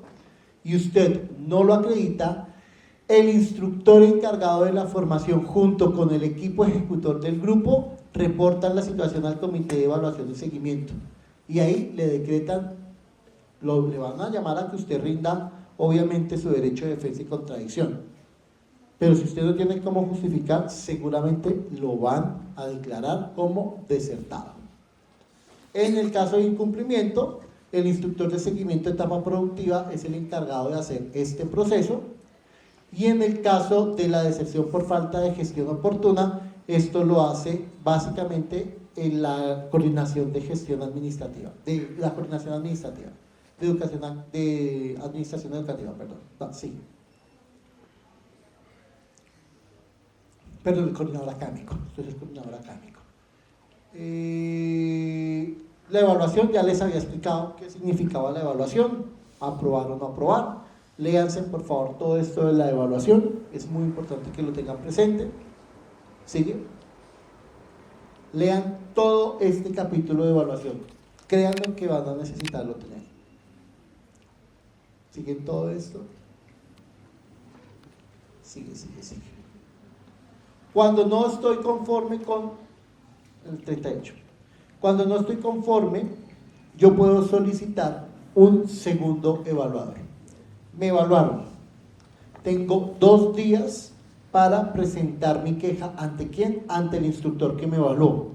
A: y usted no lo acredita, el instructor encargado de la formación junto con el equipo ejecutor del grupo reportan la situación al comité de evaluación y seguimiento, y ahí le decretan, le van a llamar a que usted rinda obviamente su derecho de defensa y contradicción, pero si usted no tiene cómo justificar, seguramente lo van a declarar como desertado. En el caso de incumplimiento, el instructor de seguimiento de etapa productiva es el encargado de hacer este proceso, y en el caso de la deserción por falta de gestión oportuna, esto lo hace básicamente en la coordinación de gestión administrativa, de la coordinación administrativa, de educación, de administración educativa, perdón, no, sí. Perdón, el coordinador académico, entonces el coordinador académico. La evaluación, ya les había explicado qué significaba la evaluación, aprobar o no aprobar. Léanse por favor todo esto de la evaluación, es muy importante que lo tengan presente. ¿Sigue? Lean todo este capítulo de evaluación, créanlo que van a necesitarlo tener. ¿Siguen todo esto? Sigue. Cuando no estoy conforme con el 38, cuando no estoy conforme, yo puedo solicitar un segundo evaluador. Me evaluaron, tengo 2 días para presentar mi queja. ¿Ante quién? Ante el instructor que me evaluó.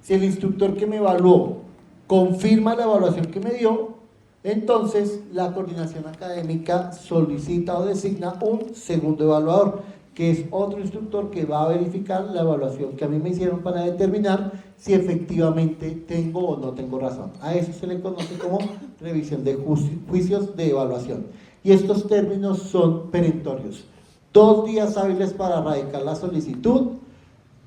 A: Si el instructor que me evaluó confirma la evaluación que me dio, entonces la coordinación académica solicita o designa un segundo evaluador, que es otro instructor que va a verificar la evaluación que a mí me hicieron para determinar si efectivamente tengo o no tengo razón. A eso se le conoce como revisión de juicios de evaluación. Y estos términos son perentorios. 2 días hábiles para radicar la solicitud,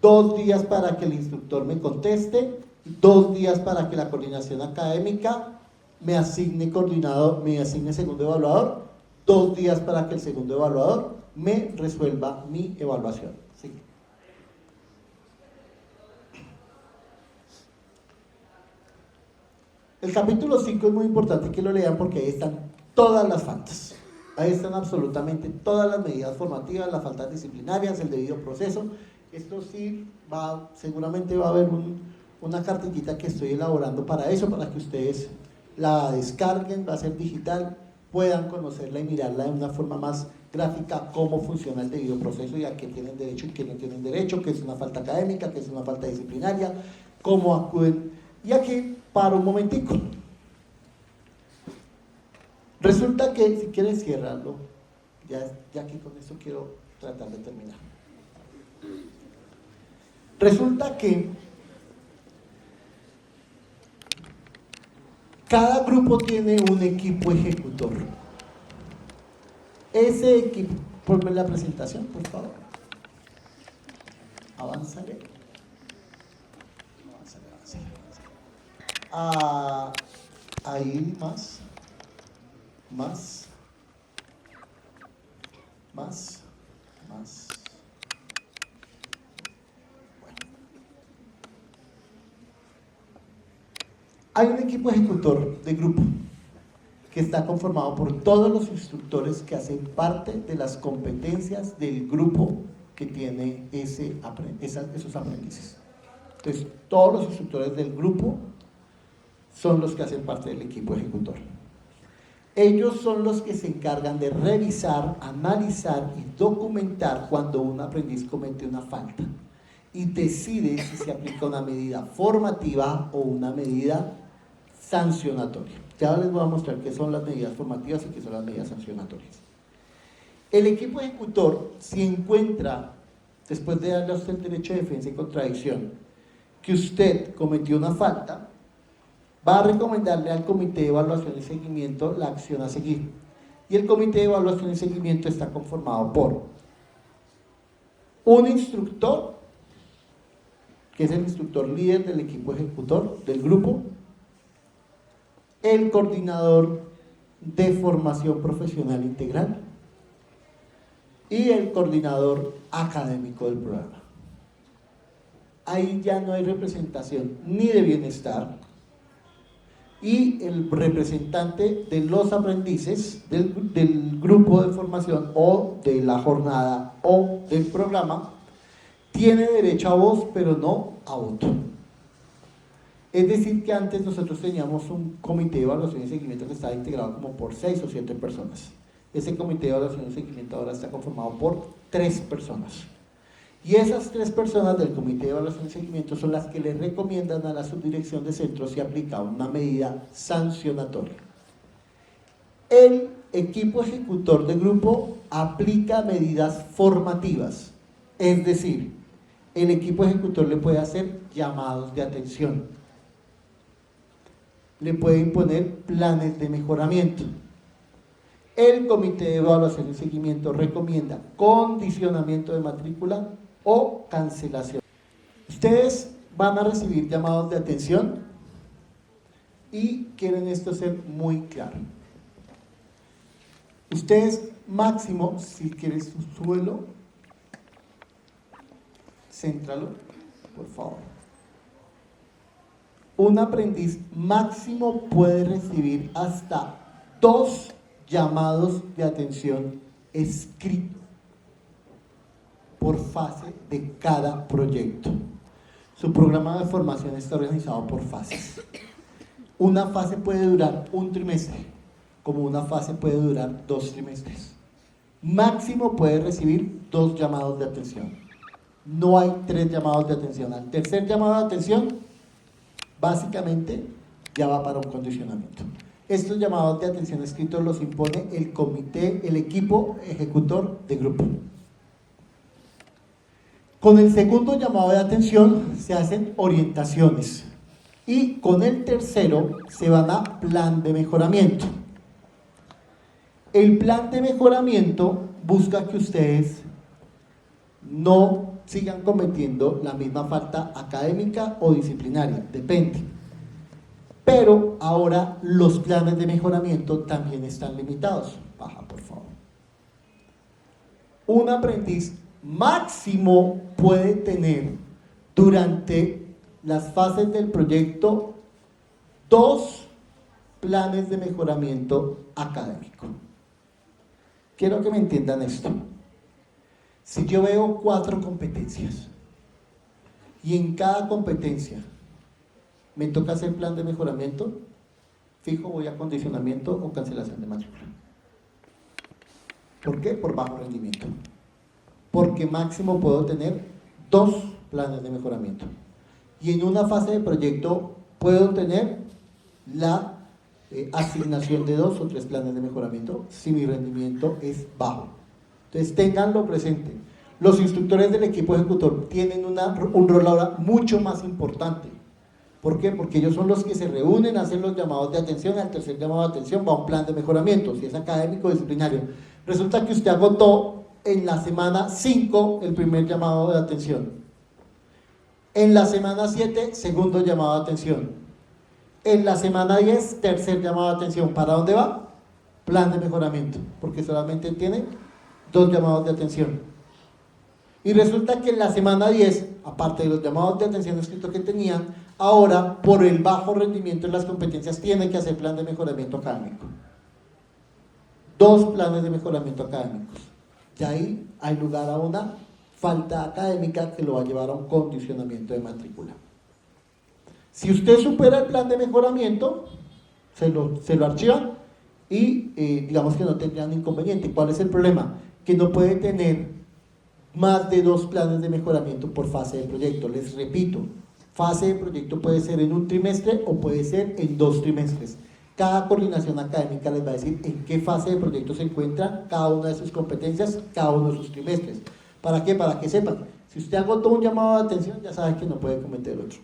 A: 2 días para que el instructor me conteste, 2 días para que la coordinación académica me asigne coordinador, me asigne segundo evaluador, 2 días para que el segundo evaluador me resuelva mi evaluación. ¿Sí? El capítulo 5 es muy importante que lo lean porque ahí están todas las faltas. Ahí están absolutamente todas las medidas formativas, las faltas disciplinarias, el debido proceso. Esto sí seguramente va a haber una cartillita que estoy elaborando para eso, para que ustedes la descarguen, va a ser digital, puedan conocerla y mirarla de una forma más gráfica, cómo funciona el debido proceso y a qué tienen derecho y qué no tienen derecho, qué es una falta académica, qué es una falta disciplinaria, cómo acuden. Y aquí paro un momentico. Resulta que, si quieren ciérralo, ya que con esto quiero tratar de terminar. Resulta que cada grupo tiene un equipo ejecutor. Ese equipo, ponme la presentación, por favor. Avánzale. Ahí más. Bueno. Hay un equipo ejecutor de grupo que está conformado por todos los instructores que hacen parte de las competencias del grupo que tiene esos aprendices. Entonces, todos los instructores del grupo son los que hacen parte del equipo ejecutor. Ellos son los que se encargan de revisar, analizar y documentar cuando un aprendiz comete una falta y decide si se aplica una medida formativa o una medida sancionatoria. Ya les voy a mostrar qué son las medidas formativas y qué son las medidas sancionatorias. El equipo ejecutor, si encuentra, después de darle a usted el derecho de defensa y contradicción, que usted cometió una falta, va a recomendarle al comité de evaluación y seguimiento la acción a seguir. Y el comité de evaluación y seguimiento está conformado por un instructor, que es el instructor líder del equipo ejecutor del grupo, el coordinador de formación profesional integral y el coordinador académico del programa. Ahí ya no hay representación ni de bienestar, y el representante de los aprendices del grupo de formación o de la jornada o del programa tiene derecho a voz pero no a voto. Es decir que antes nosotros teníamos un comité de evaluación y seguimiento que estaba integrado como por 6 o 7 personas. Ese comité de evaluación y seguimiento ahora está conformado por 3 personas. Y esas 3 personas del comité de evaluación y seguimiento son las que le recomiendan a la subdirección de centros si aplica una medida sancionatoria. El equipo ejecutor de grupo aplica medidas formativas, es decir, el equipo ejecutor le puede hacer llamados de atención, le puede imponer planes de mejoramiento. El comité de evaluación y seguimiento recomienda condicionamiento de matrícula o cancelación. Ustedes van a recibir llamados de atención y quieren esto ser muy claro. Ustedes máximo, si quieres súbelo, céntralo, por favor. Un aprendiz máximo puede recibir hasta 2 llamados de atención escritos por fase de cada proyecto. Su programa de formación está organizado por fases. Una fase puede durar 1 trimestre, como una fase puede durar 2 trimestres. Máximo puede recibir 2 llamados de atención. No hay 3 llamados de atención. Al tercer llamado de atención, básicamente ya va para un condicionamiento. Estos llamados de atención escritos los impone el comité, el equipo ejecutor de grupo. Con el segundo llamado de atención se hacen orientaciones y con el tercero se van a plan de mejoramiento. El plan de mejoramiento busca que ustedes no sigan cometiendo la misma falta académica o disciplinaria, depende. Pero ahora los planes de mejoramiento también están limitados. Baja, por favor. Un aprendiz máximo puede tener durante las fases del proyecto 2 planes de mejoramiento académico. Quiero que me entiendan esto. Si yo veo 4 competencias y en cada competencia me toca hacer plan de mejoramiento, fijo voy a condicionamiento o cancelación de matrícula. ¿Por qué? Por bajo rendimiento. Porque máximo puedo tener 2 planes de mejoramiento. Y en una fase de proyecto puedo tener la asignación de 2 o 3 planes de mejoramiento si mi rendimiento es bajo. Entonces ténganlo presente. Los instructores del equipo ejecutor tienen un rol ahora mucho más importante. ¿Por qué? Porque ellos son los que se reúnen, hacen los llamados de atención. Al tercer llamado de atención va un plan de mejoramiento, si es académico o disciplinario. Resulta que usted agotó en la semana 5 el primer llamado de atención. En la semana 7, segundo llamado de atención. En la semana 10, tercer llamado de atención. ¿Para dónde va? Plan de mejoramiento, porque solamente tiene 2 llamados de atención. Y resulta que en la semana 10, aparte de los llamados de atención escritos que tenían, ahora por el bajo rendimiento en las competencias tienen que hacer plan de mejoramiento académico. 2 planes de mejoramiento académicos. Y ahí hay lugar a una falta académica que lo va a llevar a un condicionamiento de matrícula. Si usted supera el plan de mejoramiento, se lo archivan y digamos que no tendrían inconveniente. ¿Cuál es el problema? Que no puede tener más de 2 planes de mejoramiento por fase de proyecto. Les repito, fase de proyecto puede ser en 1 trimestre o puede ser en 2 trimestres. Cada coordinación académica les va a decir en qué fase de proyecto se encuentra cada una de sus competencias, cada uno de sus trimestres. ¿Para qué? Para que sepan, si usted agotó un llamado de atención, ya sabe que no puede cometer otro,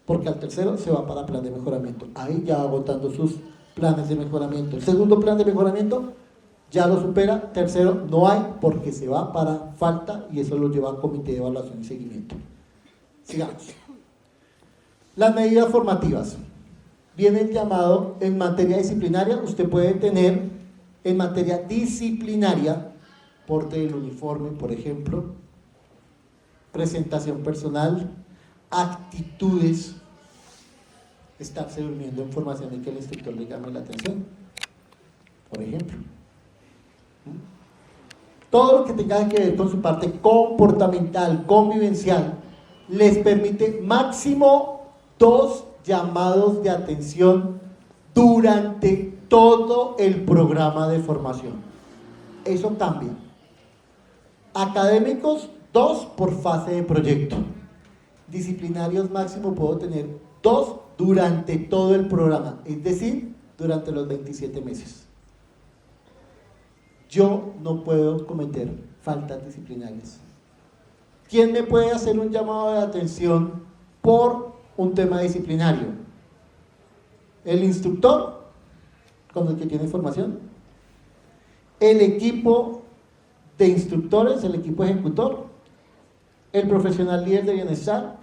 A: porque al tercero se va para plan de mejoramiento. Ahí ya va agotando sus planes de mejoramiento. El segundo plan de mejoramiento ya lo supera, tercero no hay porque se va para falta y eso lo lleva al comité de evaluación y seguimiento. Sigamos. Las medidas formativas. Viene el llamado en materia disciplinaria. Usted puede tener en materia disciplinaria porte del uniforme, por ejemplo, presentación personal, actitudes, estarse durmiendo en formación y que el instructor le llame la atención, por ejemplo. Todo lo que tenga que ver con su parte comportamental, convivencial, les permite máximo 2 llamados de atención durante todo el programa de formación. Eso cambia. Académicos, 2 por fase de proyecto. Disciplinarios máximo puedo tener 2 durante todo el programa, es decir, durante los 27 meses. Yo no puedo cometer faltas disciplinarias. ¿Quién me puede hacer un llamado de atención por un tema disciplinario? ¿El instructor, con el que tiene formación? ¿El equipo de instructores, el equipo ejecutor? ¿El profesional líder de bienestar?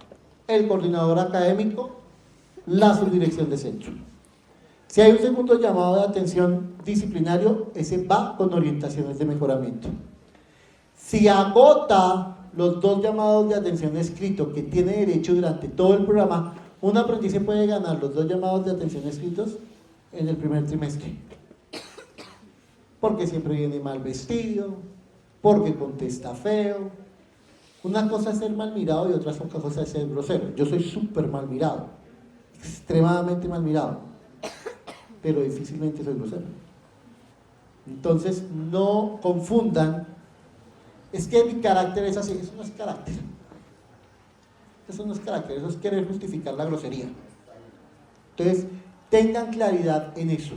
A: ¿El coordinador académico? ¿La subdirección de centro? Si hay un segundo llamado de atención disciplinario, ese va con orientaciones de mejoramiento. Si agota los 2 llamados de atención escritos que tiene derecho durante todo el programa, un aprendiz se puede ganar los 2 llamados de atención escritos en el primer trimestre. Porque siempre viene mal vestido, porque contesta feo. Una cosa es ser mal mirado y otra cosa es ser grosero. Yo soy súper mal mirado, extremadamente mal mirado, pero difícilmente soy grosero. Entonces no confundan. Es que mi carácter es así. Eso no es carácter. Eso no es carácter, eso es querer justificar la grosería. Entonces, tengan claridad en eso.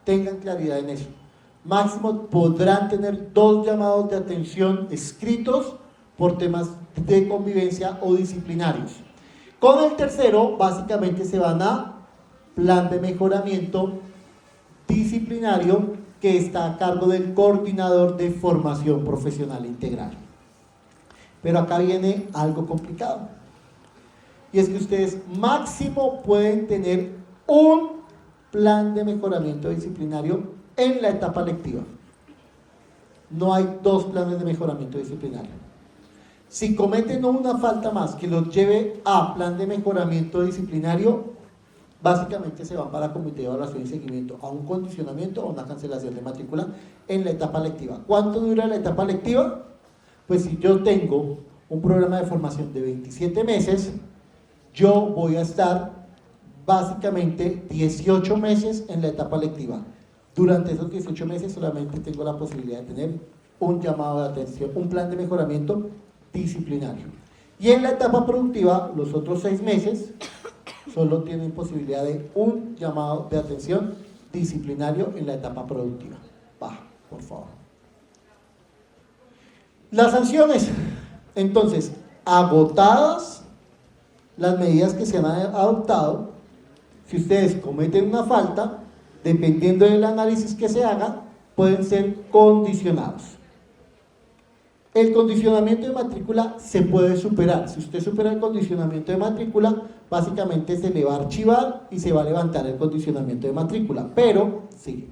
A: Tengan claridad en eso. Máximo podrán tener 2 llamados de atención escritos por temas de convivencia o disciplinarios. Con el tercero, básicamente se van a plan de mejoramiento disciplinario, que está a cargo del coordinador de formación profesional integral. Pero acá viene algo complicado, y es que ustedes máximo pueden tener un plan de mejoramiento disciplinario en la etapa lectiva. No hay 2 planes de mejoramiento disciplinario. Si cometen una falta más que los lleve a plan de mejoramiento disciplinario, básicamente se van para comité de evaluación y seguimiento, a un condicionamiento o una cancelación de matrícula en la etapa lectiva. ¿Cuánto dura la etapa lectiva? Pues si yo tengo un programa de formación de 27 meses, yo voy a estar básicamente 18 meses en la etapa lectiva. Durante esos 18 meses solamente tengo la posibilidad de tener un llamado de atención, un plan de mejoramiento disciplinario. Y en la etapa productiva, los otros 6 meses, solo tienen posibilidad de un llamado de atención disciplinario en la etapa productiva. Baja, por favor. Las sanciones. Entonces, agotadas las medidas que se han adoptado, si ustedes cometen una falta, dependiendo del análisis que se haga, pueden ser condicionados. El condicionamiento de matrícula se puede superar. Si usted supera el condicionamiento de matrícula, básicamente se le va a archivar y se va a levantar el condicionamiento de matrícula. Pero, sí,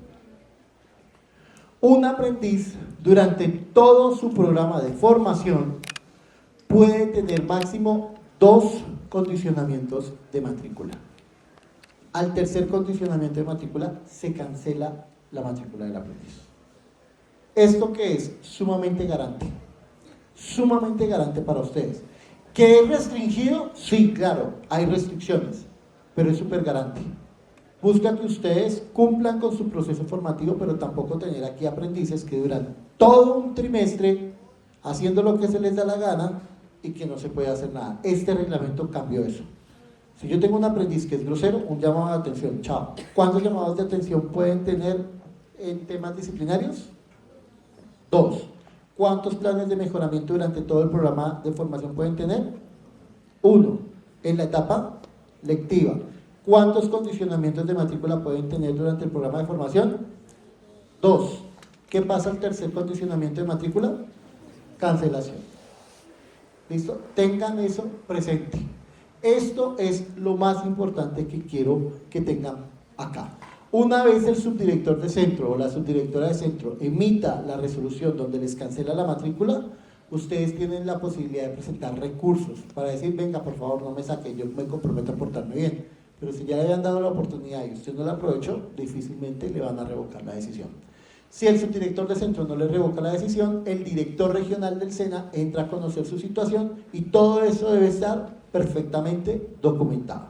A: un aprendiz durante todo su programa de formación puede tener máximo 2 condicionamientos de matrícula. Al tercer condicionamiento de matrícula se cancela la matrícula del aprendiz. ¿Esto qué es? Sumamente garante para ustedes. ¿Que es restringido? Sí, claro, hay restricciones, pero es súper garante. Busca que ustedes cumplan con su proceso formativo, pero tampoco tener aquí aprendices que duran todo un trimestre haciendo lo que se les da la gana y que no se puede hacer nada. Este reglamento cambió eso. Si yo tengo un aprendiz que es grosero, un llamado de atención, chao. ¿Cuántos llamados de atención pueden tener en temas disciplinarios? 2. ¿Cuántos planes de mejoramiento durante todo el programa de formación pueden tener? 1. En la etapa lectiva. ¿Cuántos condicionamientos de matrícula pueden tener durante el programa de formación? 2. ¿Qué pasa al tercer condicionamiento de matrícula? Cancelación. ¿Listo? Tengan eso presente. Esto es lo más importante que quiero que tengan acá. Una vez el subdirector de centro o la subdirectora de centro emita la resolución donde les cancela la matrícula, ustedes tienen la posibilidad de presentar recursos para decir, venga, por favor, no me saque, yo me comprometo a portarme bien. Pero si ya le habían dado la oportunidad y usted no la aprovechó, difícilmente le van a revocar la decisión. Si el subdirector de centro no le revoca la decisión, el director regional del SENA entra a conocer su situación y todo eso debe estar perfectamente documentado.